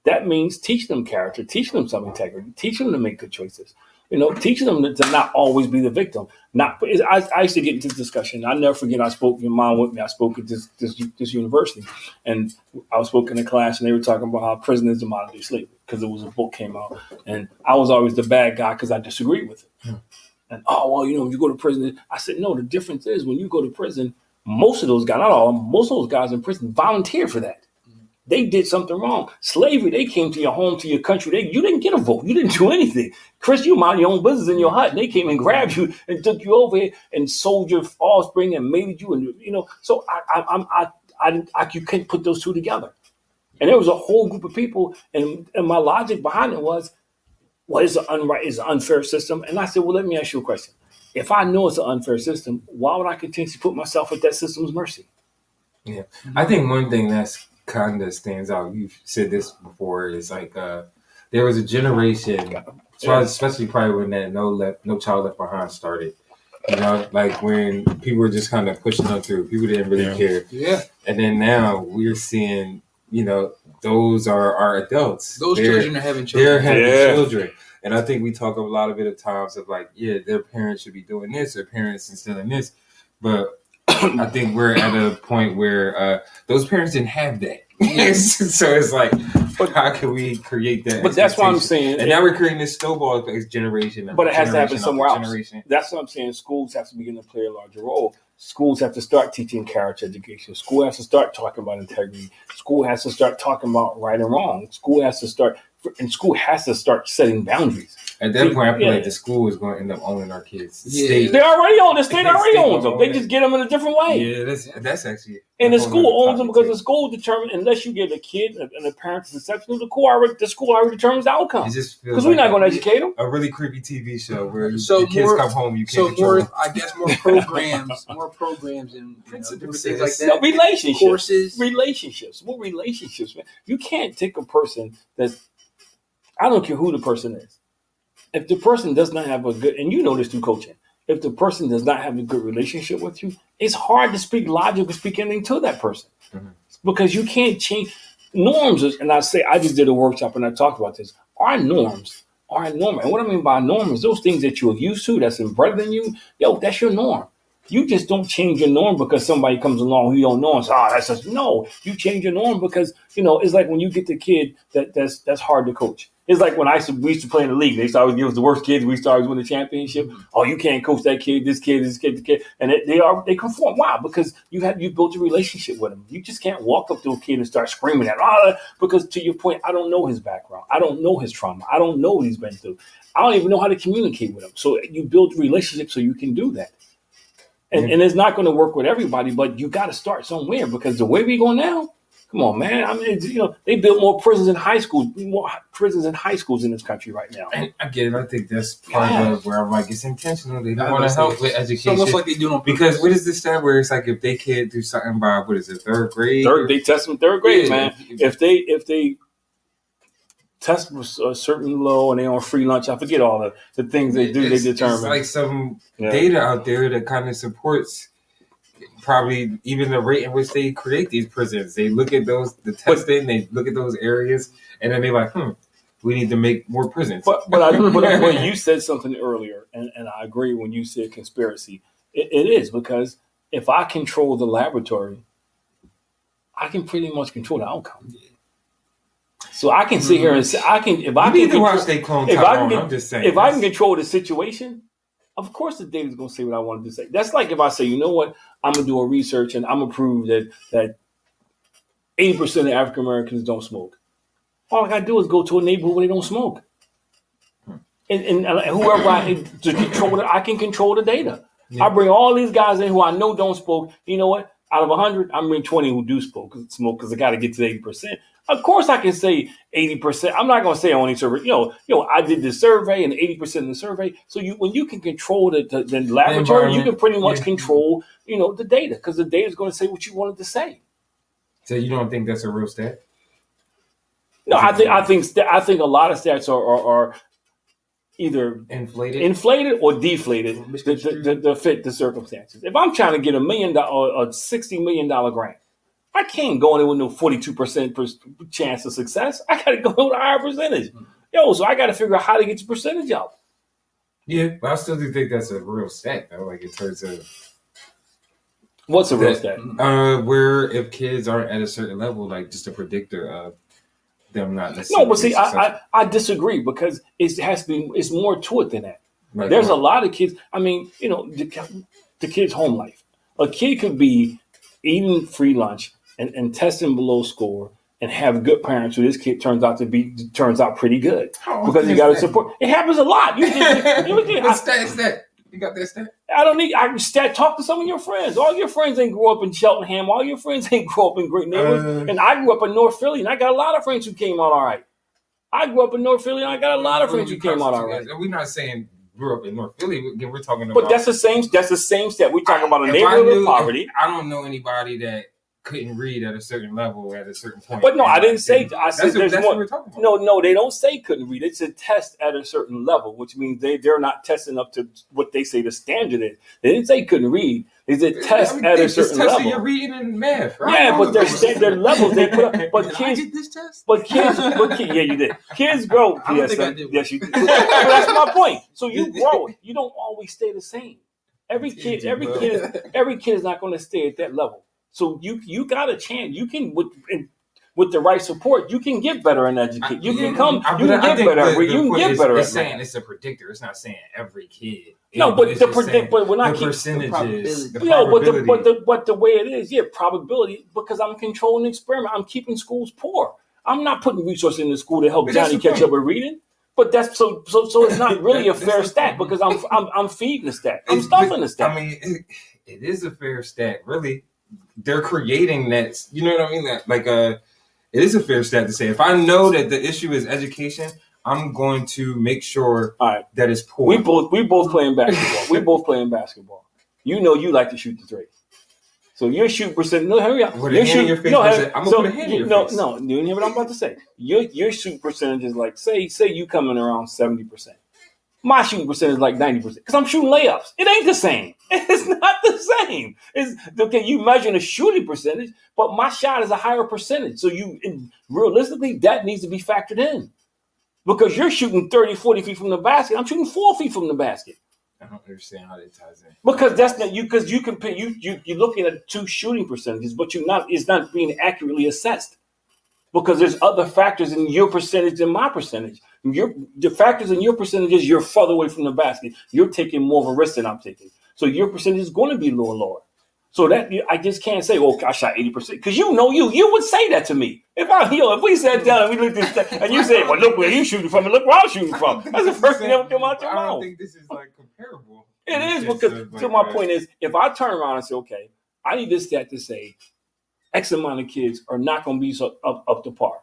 That means teach them character, teach them some integrity, teach them to make good choices. Teaching them to not always be the victim. I used to get into this discussion. I never forget. I spoke. Your mom with me. I spoke at this university, and I spoke in a class, and they were talking about how prison is the modern day slavery because it was a book came out, and I was always the bad guy because I disagreed with it. And you go to prison. I said no. The difference is when you go to prison, most of those guys, not all, most of those guys in prison volunteer for that. They did something wrong. Slavery, they came to your home, to your country. You didn't get a vote. You didn't do anything. Chris, you mind your own business in your hut. And they came and grabbed you and took you over here and sold your offspring and mated you. And so you couldn't put those two together. And there was a whole group of people, and my logic behind it was, what is an unfair system? And I said, well, let me ask you a question. If I know it's an unfair system, why would I continue to put myself at that system's mercy? Yeah, I think one thing that's kind of stands out. You've said this before. Is like there was a generation, especially probably when that No Child Left Behind started. You know, like when people were just kind of pushing them through. People didn't really care. Yeah. And then now we're seeing, you know, those are our adults. Those children are having children. They're having children. And I think we talk a lot of it at times of like, yeah, their parents should be doing this, their parents instilling this. But I think we're at a point where those parents didn't have that. So it's like, how can we create that? But that's what I'm saying. And now we're creating this snowball generation. But it has to happen somewhere else. That's what I'm saying. Schools have to begin to play a larger role. Schools have to start teaching character education. School has to start talking about integrity. School has to start talking about right and wrong. School has to start setting boundaries. At that point, I feel like the school is going to end up owning our kids. The state, they already own. The state already owns them. They just get them in a different way. Yeah, that's actually. And the school owns them because the school determines, unless you get a kid and the parents exceptional, the school already determines the outcome. Because we're not going to educate them. A really creepy TV show where the kids come home, you can't control. I guess more programs and different things like that. No, relationships. Courses. Relationships. What relationships, man? You can't take a person that's, I don't care who the person is. If the person does not have a good, and you know this through coaching, if the person does not have a good relationship with you, it's hard to speak logic or speak anything to that person. Because you can't change norms. And I just did a workshop and I talked about this. Our norms are normal. And what I mean by norm is those things that you're used to, that's embedded in you, that's your norm. You just don't change your norm because somebody comes along who you don't know and says, that's just, no. You change your norm because, it's like when you get the kid that's hard to coach. It's like when we used to play in the league. They used to always give us the worst kids. We used to always win the championship. Oh, you can't coach that kid, this kid, this kid. And they conform. Why? Because you built a relationship with them. You just can't walk up to a kid and start screaming at him. Because to your point, I don't know his background. I don't know his trauma. I don't know what he's been through. I don't even know how to communicate with him. So you build a relationship so you can do that. And it's not going to work with everybody, but you got to start somewhere because the way we go now, come on, man. I mean, they built more prisons in high schools, in this country right now. And I get it. I think that's part of where I'm like, it's intentional. They don't want to help with education. It's almost like they do on because what is this stat where it's like if they can't do something by third grade? They test them third grade, man. If they test a certain low and they on free lunch, I forget all the things they do. They determine. It's like some data out there that kind of supports probably even the rate in which they create these prisons. They look at the testing, they look at those areas, and then they're like, we need to make more prisons. But you said something earlier, and I agree when you said conspiracy. It is because if I control the laboratory, I can pretty much control the outcome. So I can sit here and say, if I can control the situation, of course the data is going to say what I wanted to say. That's like if I say, you know what, I'm going to do a research and I'm going to prove that 80% of African Americans don't smoke. All I got to do is go to a neighborhood where they don't smoke. And whoever I can control the data. Yeah. I bring all these guys in who I know don't smoke. You know what? Out of 100, I'm bringing 20 who do smoke because I got to get to 80%. Of course, I can say 80%. I'm not going to say only survey. I did the survey and 80% of the survey. So when you can control the laboratory, you can pretty much control, the data because the data is going to say what you wanted to say. So you don't think that's a real stat? No, I think a lot of stats are either inflated or deflated to fit the circumstances. If I'm trying to get $1 million or $60 million grant, I can't go in with no 42% chance of success. I got to go with a higher percentage. So I got to figure out how to get the percentage up. Yeah, but I still do think that's a real stat, though. Like in terms of what's a real stat? Where if kids aren't at a certain level, like just a predictor of them not necessarily. No, but see, I disagree because it's more to it than that. Right. There's a lot of kids. I mean, the kid's home life. A kid could be eating free lunch and testing below score and have good parents who this kid turns out pretty good because you got to support. It happens a lot. What's that? You got that stat? I can talk to some of your friends. All your friends ain't grew up in Cheltenham. All your friends ain't grew up in great neighborhoods. And I grew up in North Philly, and I got a lot of friends who came out all right. I grew up in North Philly, and I got a lot of friends who came out all right. We're not saying grew up in North Philly. We're talking about. But that's the same step. We're talking about a neighborhood of poverty. I don't know anybody that couldn't read at a certain level at a certain point. But no, I didn't say. I said there's more. What we're talking about. No, they don't say couldn't read. It's a test at a certain level, which means they're not testing up to what they say the standard is. They didn't say couldn't read. It's a test at a certain level. Your reading and math, right? Yeah, but their levels they put up. But kids, I get this test? Yeah, you did. Kids grow. I don't think I did. Yes, you did. But that's my point. So you grow. You don't always stay the same. Every kid is not going to stay at that level. So you got a chance. You can with the right support, you can get better in education. You can get better. It's saying it's a predictor. It's not saying every kid. No, but but when I keep percentages, but the way it is, probability, because I'm controlling the experiment. I'm keeping schools poor. I'm not putting resources in the school to help Johnny catch up with reading. But that's so it's not really a fair stat because I'm feeding the stat. I'm stuffing the stat. I mean, it is a fair stat, really. They're creating that, you know what I mean? That it is a fair stat to say, if I know that the issue is education, I'm going to make sure that it's poor. We both playing basketball. You know you like to shoot the three. So your shoot percent. No, hurry up. With a hand in your face. I'm gonna put a hand in your face. No, you didn't hear what I'm about to say. Your shoot percentage is like say you coming around 70%. My shooting percentage is like 90% because I'm shooting layups. It ain't the same. It's not the same. It's okay. You measure the shooting percentage, but my shot is a higher percentage. So realistically, that needs to be factored in because you're shooting 30, 40 feet from the basket. I'm shooting 4 feet from the basket. I don't understand how that ties in. Because that's not you. Because you compare you're looking at two shooting percentages, but it's not being accurately assessed. Because there's other factors in your percentage than my percentage. The factors in your percentages, you're further away from the basket. You're taking more of a risk than I'm taking. So your percentage is going to be lower. So that I just can't say, I shot 80%. Because you would say that to me. If we sat down and we looked at this and you said, well, look where you're shooting from and look where I'm shooting from. That's the first thing that would come out your mouth. I don't think this is comparable. It is because my point is, if I turn around and say, okay, I need this stat to say X amount of kids are not going to be up to par,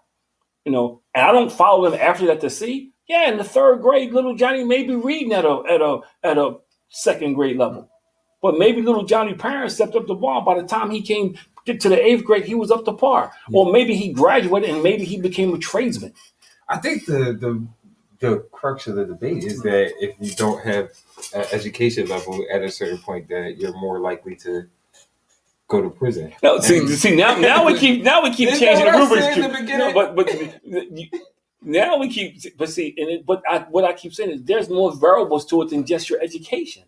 and I don't follow them after that to see. Yeah, in the third grade, little Johnny may be reading at a second grade level, but maybe little Johnny parents stepped up the ball. By the time he came to the eighth grade, he was up to par, or maybe he graduated and maybe he became a tradesman. I think the crux of the debate is that if you don't have an education level at a certain point, that you're more likely to go to prison. No, see now we keep changing the rubrics. Now we keep, what I keep saying is there's more variables to it than just your education.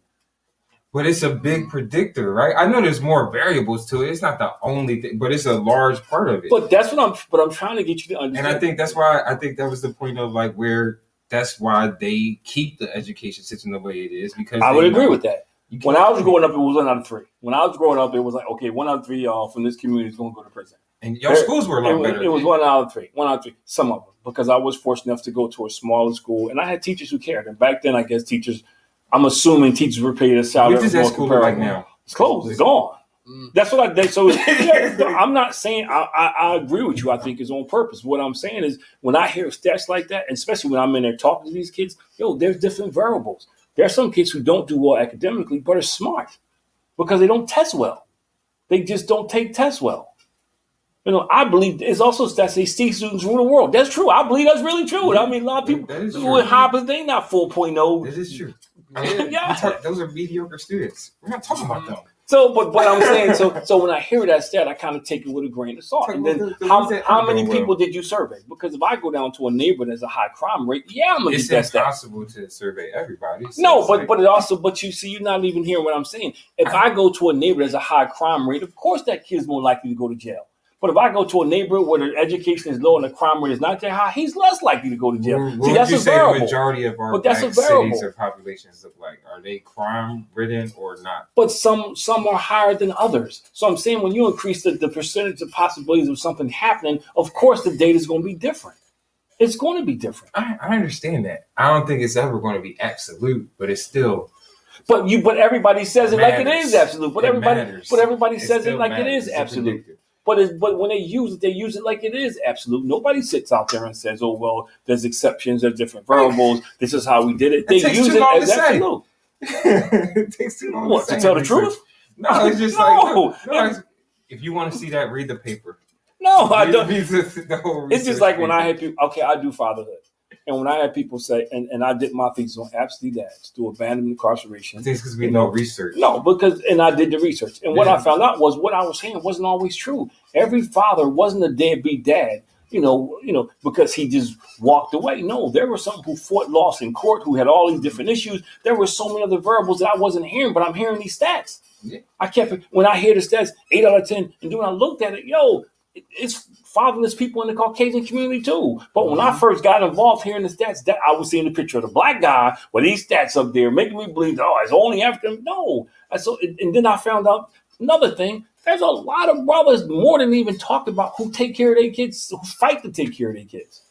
But it's a big predictor, right? I know there's more variables to it. It's not the only thing, but it's a large part of it. But that's what I'm trying to get you to understand. And I think that was the point of where that's why they keep the education system the way it is, because I would agree with that. When I was growing up, it was 1 out of 3. When I was growing up, it was like, okay, 1 out of 3 y'all from this community is going to go to prison. And your schools were a lot better. It was 1 out of 3. 1 out of 3. Some of them, because I was fortunate enough to go to a smaller school, and I had teachers who cared. And back then, I guess I'm assuming teachers were paid a salary. What does that school look like now? It's closed. It's gone. That's what I'm not saying I agree with you. I think it's on purpose. What I'm saying is when I hear stats like that, and especially when I'm in there talking to these kids, there's different variables. There are some kids who don't do well academically, but are smart because they don't test well. They just don't take tests well. I believe it's also stats say C students rule the world. That's true. I believe that's really true. I mean, a lot of people who are Harvard, they not 4.0. That is true. Yeah. Those are mediocre students. We're not talking about them. So, but what I'm saying, so when I hear that stat, I kind of take it with a grain of salt. And then, how many people did you survey? Because if I go down to a neighborhood that's a high crime rate, I'm gonna get that stat. It's impossible to survey everybody. So no, but you see, you're not even hearing what I'm saying. If I go to a neighborhood that's a high crime rate, of course that kid's more likely to go to jail. But if I go to a neighborhood where the education is low and the crime rate is not that high, he's less likely to go to jail. What would you say the majority of our black cities or populations look like? Are they crime-ridden or not? But some are higher than others. So I'm saying when you increase the percentage of possibilities of something happening, of course the data is going to be different. It's going to be different. I understand that. I don't think it's ever going to be absolute, but it's still... But everybody says it like it is absolute. But everybody says it like it is absolute. But when they use it like it is absolute. Nobody sits out there and says, "Oh well, there's exceptions, there's different variables. This is how we did it." They use it as absolute. It takes too long to tell the truth. No, it's just if you want to see that, read the paper. No, I don't. It's just like when I had people. Okay, I do fatherhood. And when I had people say, and I did my thesis on absentee dads through abandonment incarceration. It's because we know research. No, and I did the research. And what I found out was what I was saying wasn't always true. Every father wasn't a deadbeat dad, because he just walked away. No, there were some who fought loss in court, who had all these different issues. There were so many other variables that I wasn't hearing, but I'm hearing these stats. Yeah. When I hear the stats, 8 out of 10, and then when I looked at it, it's fatherless people in the Caucasian community too. But when I first got involved hearing the stats, that I was seeing the picture of the black guy with these stats up there, making me believe, it's only African. No. And then I found out another thing. There's a lot of brothers more than even talked about who take care of their kids, who fight to take care of their kids.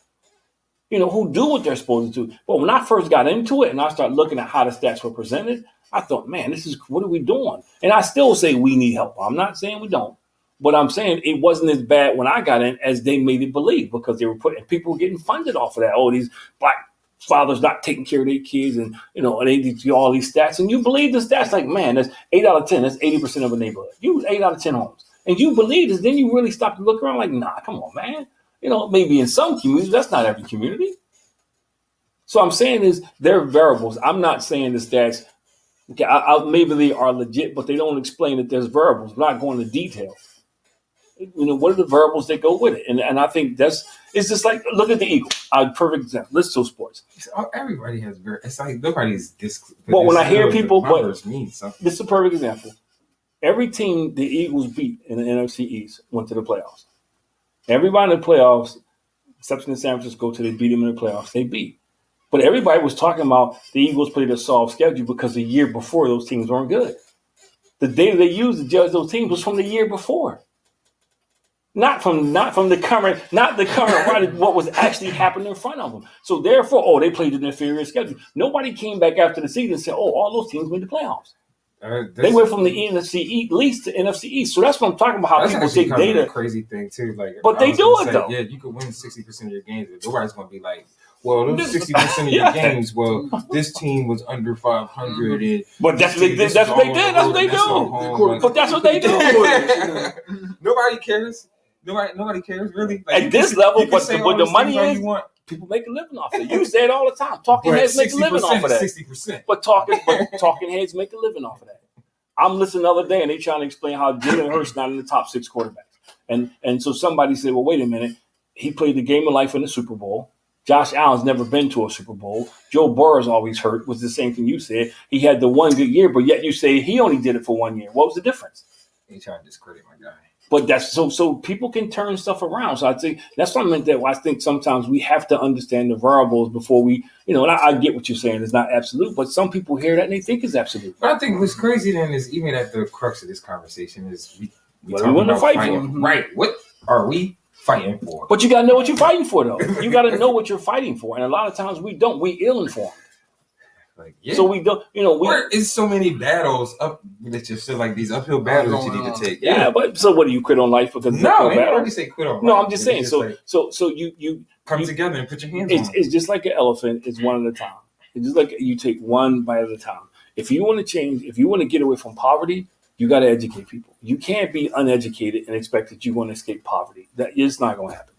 Who do what they're supposed to do. But when I first got into it and I started looking at how the stats were presented, I thought, man, what are we doing? And I still say we need help. I'm not saying we don't. But I'm saying it wasn't as bad when I got in as they made it believe, because they were people were getting funded off of that. Oh, these black fathers not taking care of their kids, and they do all these stats, and you believe the stats. Like, man, that's 8 out of 10. That's 80% of a neighborhood. You 8 out of 10 homes, and you believe this. Then you really stop to look around. Like, nah, come on, man. Maybe in some communities, that's not every community. So I'm saying is there are variables. I'm not saying the stats. Okay, maybe they are legit, but they don't explain that there's variables. I'm not going into detail. What are the variables that go with it? And I think it's just like, look at the Eagles. Perfect example. Let's do sports. Everybody has it's like nobody's this. But when I hear people, this is a perfect example. Every team the Eagles beat in the NFC East went to the playoffs. Everybody in the playoffs, exception of San Francisco, till they beat them in the playoffs, they beat. But everybody was talking about the Eagles played a soft schedule because the year before those teams weren't good. The data they used to judge those teams was from the year before. Not from the current, what was actually happening in front of them. So therefore, they played an inferior schedule. Nobody came back after the season and said, all those teams made the playoffs. They went from the NFC East to NFC East. So that's what I'm talking about, how people take data. That's a crazy thing, too. But they do it, though. Yeah, you could win 60% of your games, but nobody's going to be like, well, those 60% of your games, this team was under 500. But that's what they did. That's what they do. But that's what they do. Nobody cares. Nobody cares, really. At this level, but the money is, people make a living off it. You say it all the time. Talking heads make a living off of that. 60%. But talking heads make a living off of that. I'm listening the other day, and they trying to explain how Jalen Hurts not in the top 6 quarterbacks. And so somebody said, well, wait a minute. He played the game of life in the Super Bowl. Josh Allen's never been to a Super Bowl. Joe Burrow's always hurt, was the same thing you said. He had the one good year, but yet you say he only did it for 1 year. What was the difference? He trying to discredit my guy. But that's so people can turn stuff around. So I think that's what I meant. That I think sometimes we have to understand the variables before we, and I get what you're saying. It's not absolute, but some people hear that and they think it's absolute. But I think what's crazy then is even at the crux of this conversation is we want to fight for. Right. What are we fighting for? But you got to know what you're fighting for, though. You got to know what you're fighting for. And a lot of times we don't. We ill-informed. So we don't, there is so many battles up that you feel like these uphill battles that you need to take. Yeah, but so what do you quit on life because no, I already say quit on life. No, I'm just saying. So you come together and put your hands on it. It's just like an elephant. It's one at a time. It's just like you take one bite at a time. If you want to change, if you want to get away from poverty, you got to educate people. You can't be uneducated and expect that you're going to escape poverty. That is not going to happen.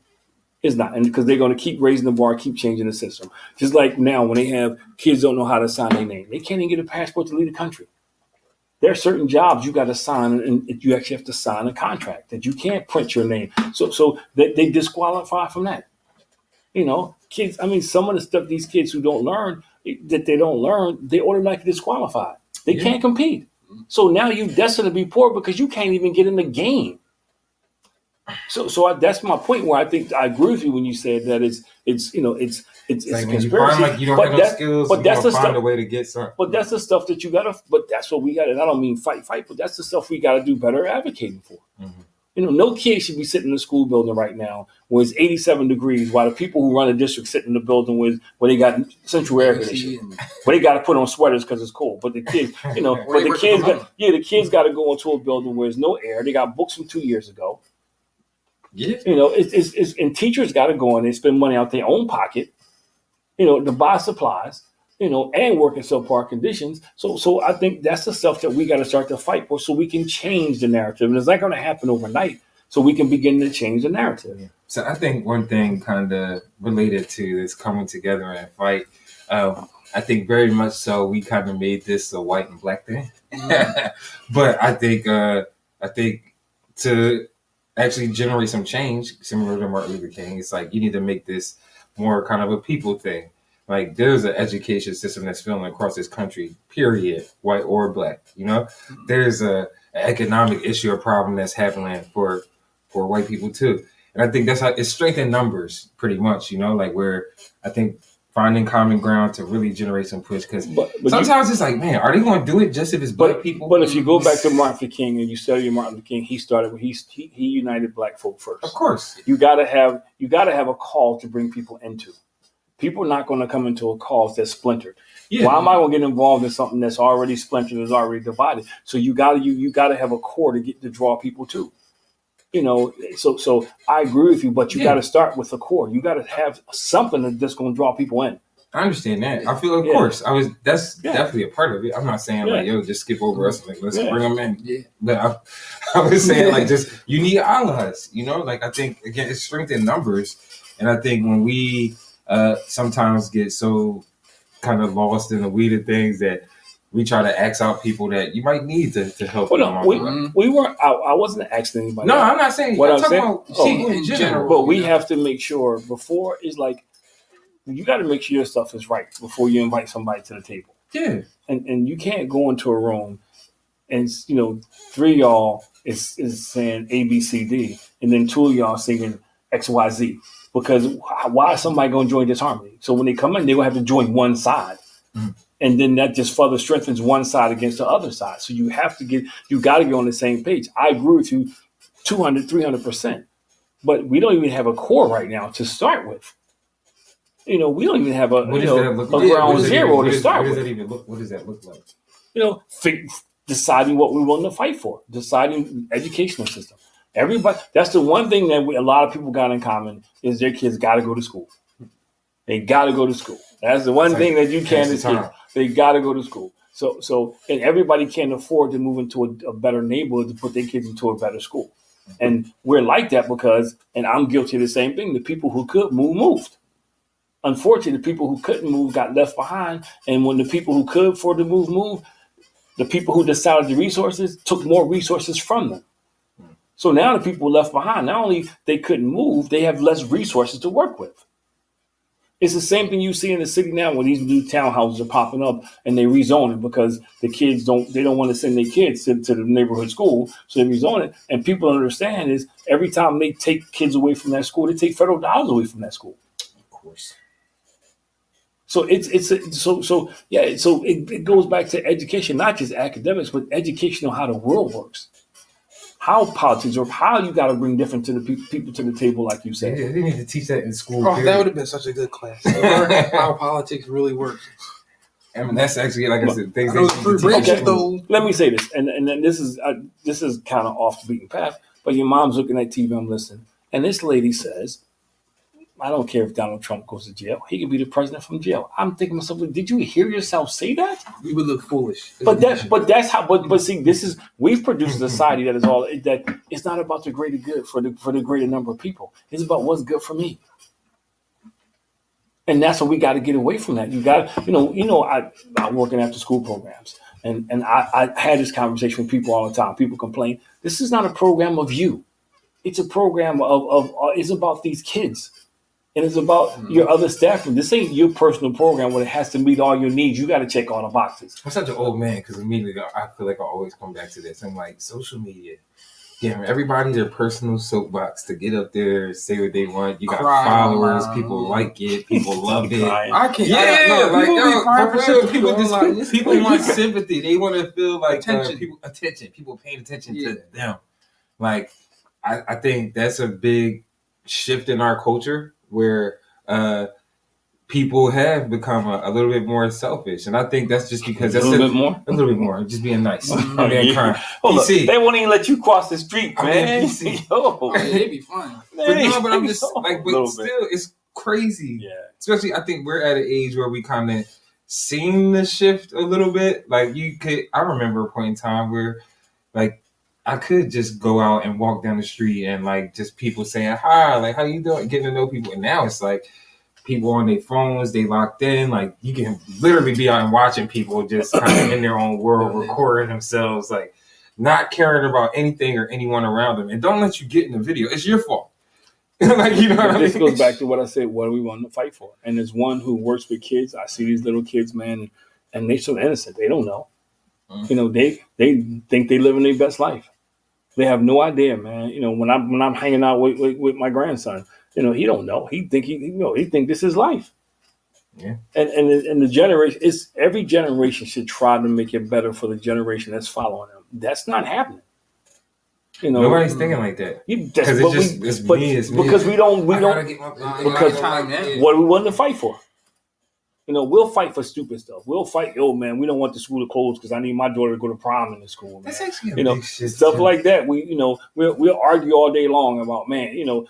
It's not, and because they're going to keep raising the bar, keep changing the system. Just like now, when they have kids don't know how to sign their name, they can't even get a passport to leave the country. There are certain jobs you got to sign, and you actually have to sign a contract that you can't print your name. So they disqualify from that. Kids. I mean, some of the stuff these kids who don't learn, they automatically disqualified. They can't compete. So now you're destined to be poor because you can't even get in the game. So that's my point where I think I agree with you when you said that it's like when conspiracy. You find like you don't have no skills, but that's the find a way to get something. But that's the stuff that you gotta. But that's what we got. And I don't mean fight, but that's the stuff we got to do better advocating for. Mm-hmm. No kid should be sitting in the school building right now where it's 87 degrees, while the people who run the district sit in the building where they got central air conditioning, where they got to put on sweaters because it's cold. But the kids, but the kids got to go into a building where there's no air. They got books from 2 years ago. Yeah, and teachers got to go in and spend money out their own pocket, to buy supplies, and work in subpar conditions. So I think that's the stuff that we got to start to fight for, so we can change the narrative. And it's not going to happen overnight. So we can begin to change the narrative. So I think one thing kind of related to this coming together and fight. I think very much so. We kind of made this a white and black thing, but I think to actually generate some change, similar to Martin Luther King, it's like you need to make this more kind of a people thing. Like there's an education system that's failing across this country, period, white or black. There's a economic issue or problem that's happening for white people too. And I think that's how it's strength in numbers, pretty much. Like where I think finding common ground to really generate some push. Because sometimes it's like, man, are they going to do it just if it's black people? But if you go back to Martin Luther King and you study Martin Luther King, he started with he united black folk first. Of course, you gotta have a cause to bring people into. People are not going to come into a cause that's splintered. Yeah. Why am I going to get involved in something that's already splintered, that's already divided? So you got to have a core to draw people to. So I agree with you, but you got to start with the core. You got to have something that's going to draw people in. I understand that. I feel, of course, that's definitely a part of it. I'm not saying like, yo, just skip over us. Like, let's bring them in. Yeah. But I was saying like, just you need allies. Like I think again, it's strength in numbers, and I think when we sometimes get so kind of lost in the weed of things that we try to ask out people that you might need to help. Well, no, we weren't. I wasn't asking anybody. No, I'm not saying. What I'm saying about people in general. But we have to make sure before it's like you got to make sure your stuff is right before you invite somebody to the table. Yeah, and you can't go into a room and 3 of y'all is saying A B C D and then 2 of y'all singing X Y Z. Because why is somebody going to join disharmony? So when they come in, they're going to have to join one side. Mm-hmm. And then that just further strengthens one side against the other side. So you got to get on the same page. I agree with you 200, 300%. But we don't even have a core right now to start with. We don't even have a ground zero to start with. What does that look like? Deciding what we want to fight for. Deciding educational system. Everybody, that's the one thing that a lot of people got in common is their kids got to go to school. They got to go to school. That's the one thing that you can't escape. They got to go to school. So, and everybody can't afford to move into a better neighborhood to put their kids into a better school. And we're like that because, and I'm guilty of the same thing, the people who could move, moved. Unfortunately, the people who couldn't move got left behind. And when the people who could afford to move, the people who decided the resources took more resources from them. So now the people left behind, not only they couldn't move, they have less resources to work with. It's the same thing you see in the city now when these new townhouses are popping up and they rezone it because the kids don't want to send their kids to the neighborhood school. So they rezone it. And people don't understand is every time they take kids away from that school, they take federal dollars away from that school. Of course. So it goes back to education, not just academics, but education on how the world works. How politics or how you got to bring different to the people to the table, like you said. Yeah, they need to teach that in school. Oh, that would have been such a good class. How politics really works. I mean, that's actually, like I said, things Let me say this, and then this is kind of off the beaten path, but your mom's looking at TV, I'm listening, and this lady says, I don't care if Donald Trump goes to jail. He could be the president from jail. I'm thinking to myself, did you hear yourself say that? We would look foolish. But see, we've produced a society that is all that it's not about the greater good for the greater number of people. It's about what's good for me. And that's what we got to get away from that. You got to, I'm working after school programs. And I had this conversation with people all the time. People complain, this is not a program of you. It's a program of it's about these kids. And it's about your other staff. This ain't your personal program where it has to meet all your needs. You got to check all the boxes. I'm such an old man because immediately I feel like I always come back to this. I'm like, social media. Yeah, everybody their personal soapbox to get up there, say what they want. You got followers, people like it, people love it. I can't. People want sympathy. They want to feel like attention. People paying attention to them. Like, I think that's a big shift in our culture where people have become a little bit more selfish, and I think that's just because a little bit more, just being nice, being kind. Hold up, PC. they won't even let you cross the street, man. PC. Yo, It'd be fun. But I'm just like, but still, it's crazy. Yeah. Especially, I think we're at an age where we kind of seen the shift a little bit. Like I remember a point in time where, like, I could just go out and walk down the street and like just people saying hi, like how you doing, getting to know people. And now it's like people on their phones, they locked in. Like you can literally be out and watching people just kind of in their own world, recording themselves, like not caring about anything or anyone around them. And don't let you get in the video. It's your fault. Like, you know what I mean? This goes back to what I said. What do we want to fight for? And there's one who works with kids. I see these little kids, man, and they're so innocent. They don't know. You know, they think they living their best life. They have no idea, man. You know, when I'm hanging out with my grandson, you know, he don't know. He think this is life. Yeah. And the generation, it's every generation should try to make it better for the generation that's following them. That's not happening. You know, nobody's thinking like that. Because it's me. Because we don't. Because what do we want to fight for? You know, we'll fight for stupid stuff. We'll fight, man, we don't want the school to close because I need my daughter to go to prom in the school. Man. That's actually you know, stuff like that. We'll argue all day long about, man, you know,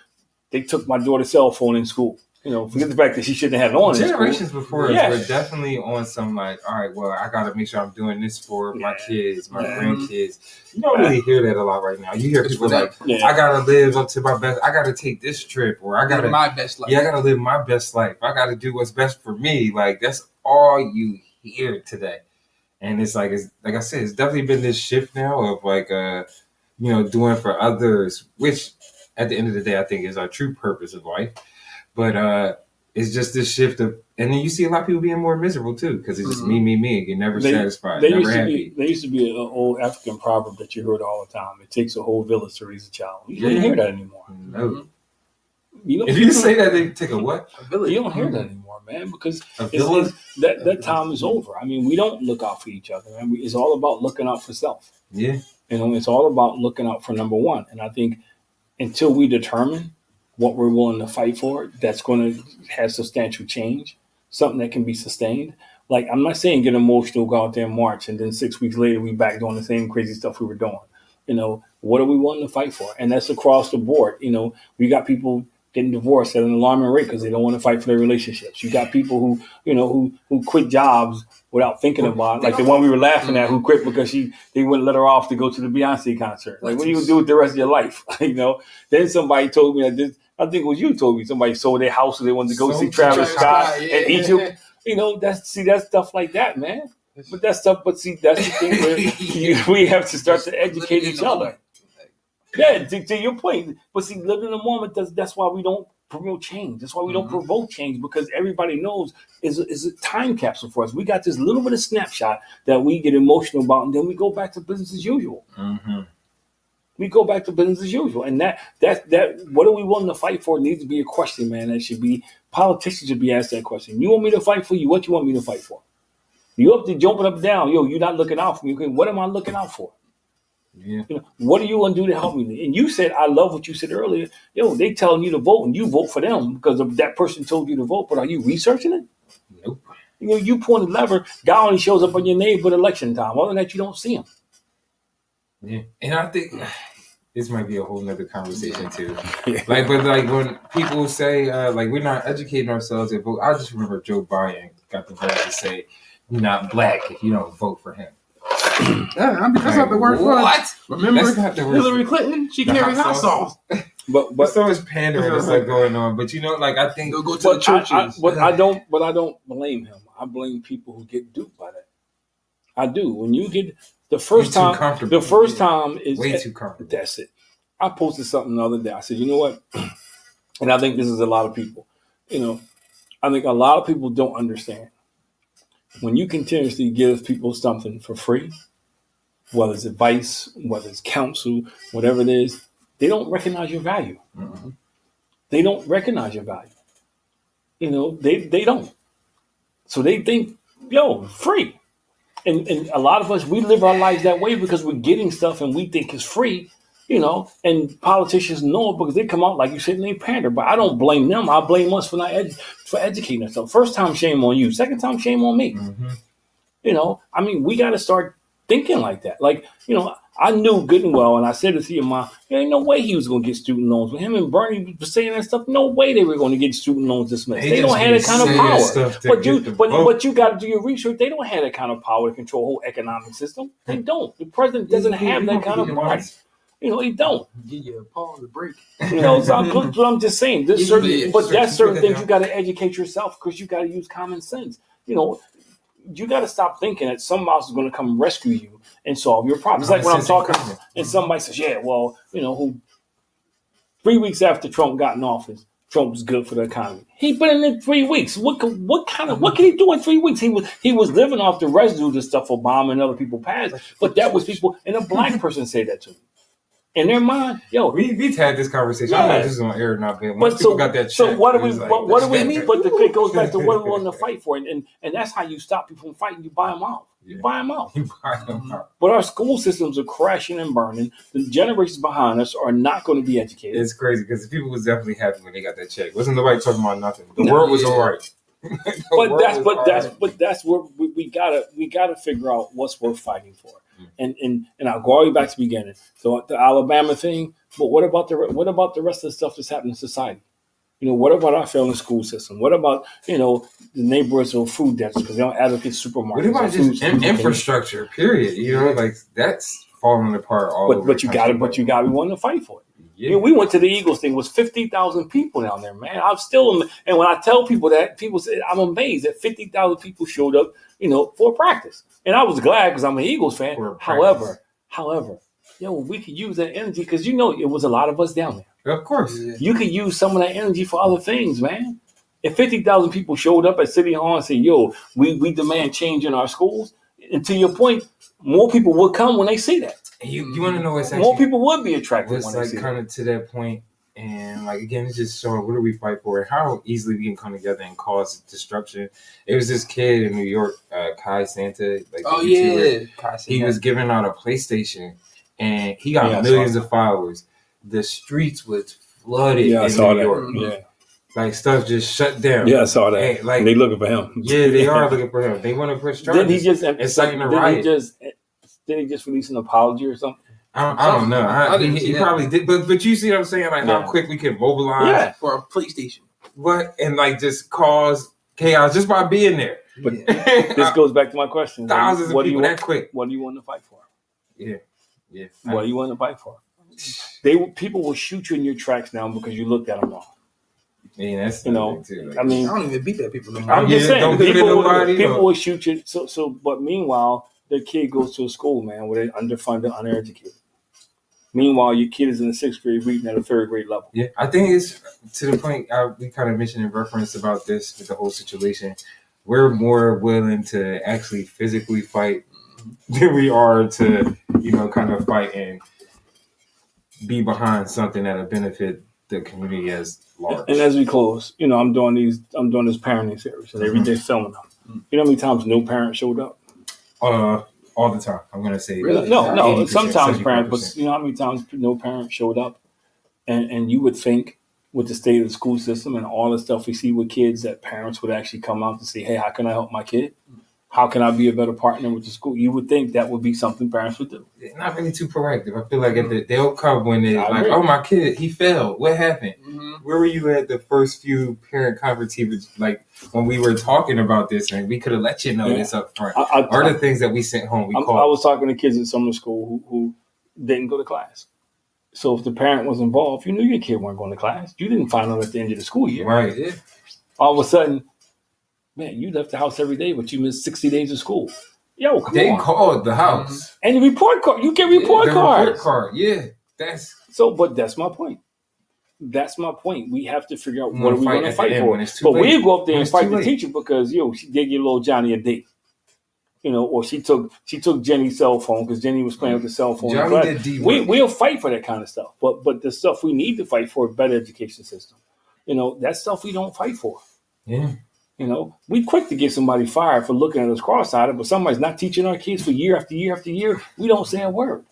they took my daughter's cell phone in school. You know, forget the fact that she shouldn't have had it on. Generations before us were definitely on some like, all right, well, I got to make sure I'm doing this for my kids, my grandkids. You don't really hear that a lot right now. You hear people like, I got to live up to my best. I got to take this trip, or I got to live my best life. Yeah, I got to live my best life. I got to do what's best for me. Like that's all you hear today. And it's like I said, it's definitely been this shift now of like, you know, doing for others, which at the end of the day, I think is our true purpose of life. But it's just this shift of, and then you see a lot of people being more miserable too, because it's just me. You're never satisfied, never happy. There used to be an old African proverb that you heard all the time. It takes a whole village to raise a child. You don't hear that anymore. No. If you say that, they take a what? A village. You don't hear that anymore, man, because that time is over. I mean, we don't look out for each other, man. It's all about looking out for self. Yeah. You know, it's all about looking out for number one. And I think until we determine what we're willing to fight for, that's going to have substantial change, something that can be sustained. Like, I'm not saying get emotional, go out there and march, and then 6 weeks later we back doing the same crazy stuff we were doing. You know, what are we willing to fight for? And that's across the board. You know, we got people getting divorced at an alarming rate because they don't want to fight for their relationships. You got people who, you know, who quit jobs without thinking about it. Like the one we were laughing at who quit because they wouldn't let her off to go to the Beyonce concert. Like, what are you going to do with the rest of your life? You know, then somebody told me that I think it was you told me somebody sold their house so they wanted to go see Travis Scott in Egypt. You know, that's stuff like that, man. But that's stuff. But see, that's the thing where we have to start to educate each other. Yeah, to your point. But see, living in the moment, that's why we don't promote change. That's why we don't provoke change, because everybody knows is a time capsule for us. We got this little bit of snapshot that we get emotional about, and then we go back to business as usual. Mm-hmm. We go back to business as usual. And that what are we willing to fight for needs to be a question, man. That should be, politicians should be asked that question. You want me to fight for you? What you want me to fight for? You up there jumping up and down. Yo, you're not looking out for me. Okay, what am I looking out for? Yeah. You know, what are you going to do to help me? And you said, I love what you said earlier. Yo, they telling you to vote and you vote for them because that person told you to vote. But are you researching it? Nope. You know, you point a lever, guy only shows up on your neighborhood election time. Other than that, you don't see him. Yeah, and I think this might be a whole nother conversation too. But when people say like we're not educating ourselves to vote, I just remember Joe Biden got the nerve to say, "You're not black if you don't vote for him." That's not the word for it. Remember Hillary Clinton? She carried hot sauce. But so much pandering is like going on. But you know, like I think go to the churches. But I don't blame him. I blame people who get duped by that. I do. When you get the first time is way too comfortable. That's it. I posted something the other day. I said, you know what? And I think this is a lot of people. You know, I think a lot of people don't understand. When you continuously give people something for free, whether it's advice, whether it's counsel, whatever it is, they don't recognize your value. Mm-hmm. They don't recognize your value. You know, they don't. So they think, yo, free. And a lot of us, we live our lives that way because we're getting stuff and we think it's free. and politicians know it because they come out, like you said, and they pander. But I don't blame them. I blame us for not for educating ourselves. First time, shame on you. Second time, shame on me. We got to start thinking like that. Like, I knew good and well, and I said to see mom, there ain't no way he was going to get student loans. With him and Bernie was saying that stuff, no way they were going to get student loans dismissed. They don't have that kind of power. But you got to do your research. They don't have that kind of power to control the whole economic system. They don't. The president doesn't have that kind of power. He don't. Give you a pause, a break. So I'm just saying. There's certain things you got to educate yourself because you got to use common sense. You got to stop thinking that some mouse is going to come rescue you and solve your problem. It's like when I'm talking and somebody says, yeah, well, 3 weeks after Trump got in office, Trump was good for the economy. He been in it 3 weeks. What can he do in 3 weeks? He was living off the residues of stuff Obama and other people passed, but that was people, and a black person said that to me. In their mind, we've had this conversation. I know this is on air not being. But people got that check. So what do we mean? But it goes back to what we're willing to fight for, and that's how you stop people from fighting. You buy them out. You buy them out. But our school systems are crashing and burning. The generations behind us are not going to be educated. It's crazy because people was definitely happy when they got that check. Wasn't nobody talking about nothing. The world was all right. That's where we gotta figure out what's worth fighting for. And I'll go all the way back to the beginning. So the Alabama thing, but what about the rest of the stuff that's happening in society? What about our failing school system? What about the neighborhoods or food deserts because they don't advocate supermarkets? What about just infrastructure? Period. Like that's falling apart all over. But you got to be willing to fight for it. Yeah. We went to the Eagles thing. It was 50,000 people down there, man. I'm still, and when I tell people that, people say I'm amazed that 50,000 people showed up, for practice. And I was glad because I'm an Eagles fan. However, we could use that energy because it was a lot of us down there. Of course, you could use some of that energy for other things, man. If 50,000 people showed up at City Hall and said, we demand change in our schools, and to your point, more people would come when they see that. You want to know what's more people would be attracted. It's like kind of to that point, and like again, it's just showing what do we fight for, and how easily we can come together and cause destruction. It was this kid in New York, Kai Santa. He was giving out a PlayStation, and he got millions of followers. The streets was flooded in New York. Yeah. Like stuff just shut down. Yeah, I saw that. And, like they looking for him. Yeah, they are looking for him. They want to push charges. Did he just inciting a riot? Did he just release an apology or something? I don't know. He probably did, but you see what I'm saying? Like how quick we can mobilize for a PlayStation. What and like just cause chaos just by being there. But this goes back to my question: thousands of people that quick. What do you want to fight for? Yeah. What do you want to fight for? People will shoot you in your tracks now because you looked at them wrong. Yeah, that's too. Like, I don't even beat that people. I'm just saying, people will shoot you. So, but meanwhile, the kid goes to a school, man, where they're underfunded, undereducated. Meanwhile, your kid is in the 6th grade reading at a 3rd grade level. Yeah, I think it's to the point we kind of mentioned in reference about this with the whole situation. We're more willing to actually physically fight than we are to, kind of fight and be behind something that'll benefit the community as large. And as we close, I'm doing this parenting series, and every day filming them. You know how many times no parent showed up? All the time. I'm gonna say really? No. Sometimes parents, but you know how many times no parent showed up, and you would think with the state of the school system and all the stuff we see with kids that parents would actually come out and say, "Hey, how can I help my kid? How can I be a better partner with the school?" You would think that would be something parents would do. Not really too proactive. I feel like they'll come when they're like, "Oh, my kid, he failed. What happened? Mm-hmm. Where were you at the first few parent conferences? Like when we were talking about this, and we could have let you know this up front." Are the things that we sent home? I was talking to kids in summer school who didn't go to class. So if the parent was involved, you knew your kid weren't going to class. You didn't find out at the end of the school year. Right. Yeah. All of a sudden, man, you left the house every day, but you missed 60 days of school. Yo, come on. They called the house. And the report card. You get report cards. Report card. Yeah. But that's my point. That's my point. We have to figure out what are we going to fight for. But we go up there and fight the teacher because, she did give little Johnny a date. Or she took Jenny's cell phone because Jenny was playing with the cell phone. We'll fight for that kind of stuff. But the stuff we need to fight for is a better education system. That stuff we don't fight for. Yeah. We quick to get somebody fired for looking at us cross-eyed, but somebody's not teaching our kids for year after year after year. We don't say a word.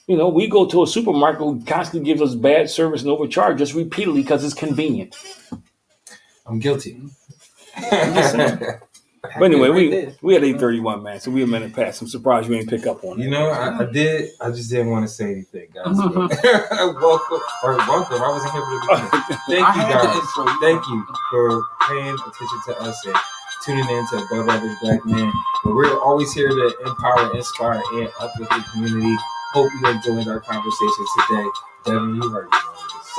We go to a supermarket who constantly gives us bad service and overcharge us repeatedly because it's convenient. I'm guilty. But anyway, we had 8:31, man, so we a minute past. I'm surprised you ain't pick up on it. I did. I just didn't want to say anything, guys. Welcome. I wasn't here for the beginning. Thank you, guys. Thank you for paying attention to us and tuning in to Above Average Black Men. But we're always here to empower, inspire, and uplift the community. Hope you enjoyed our conversation today. Devin, you heard it.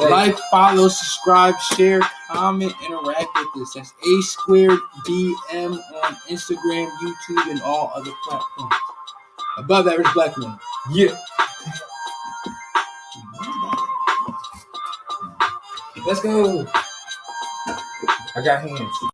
Like, follow, subscribe, share, comment, interact with us. That's A2BM on Instagram, YouTube, and all other platforms. Above Average Black Men. Yeah. Let's go. I got hands.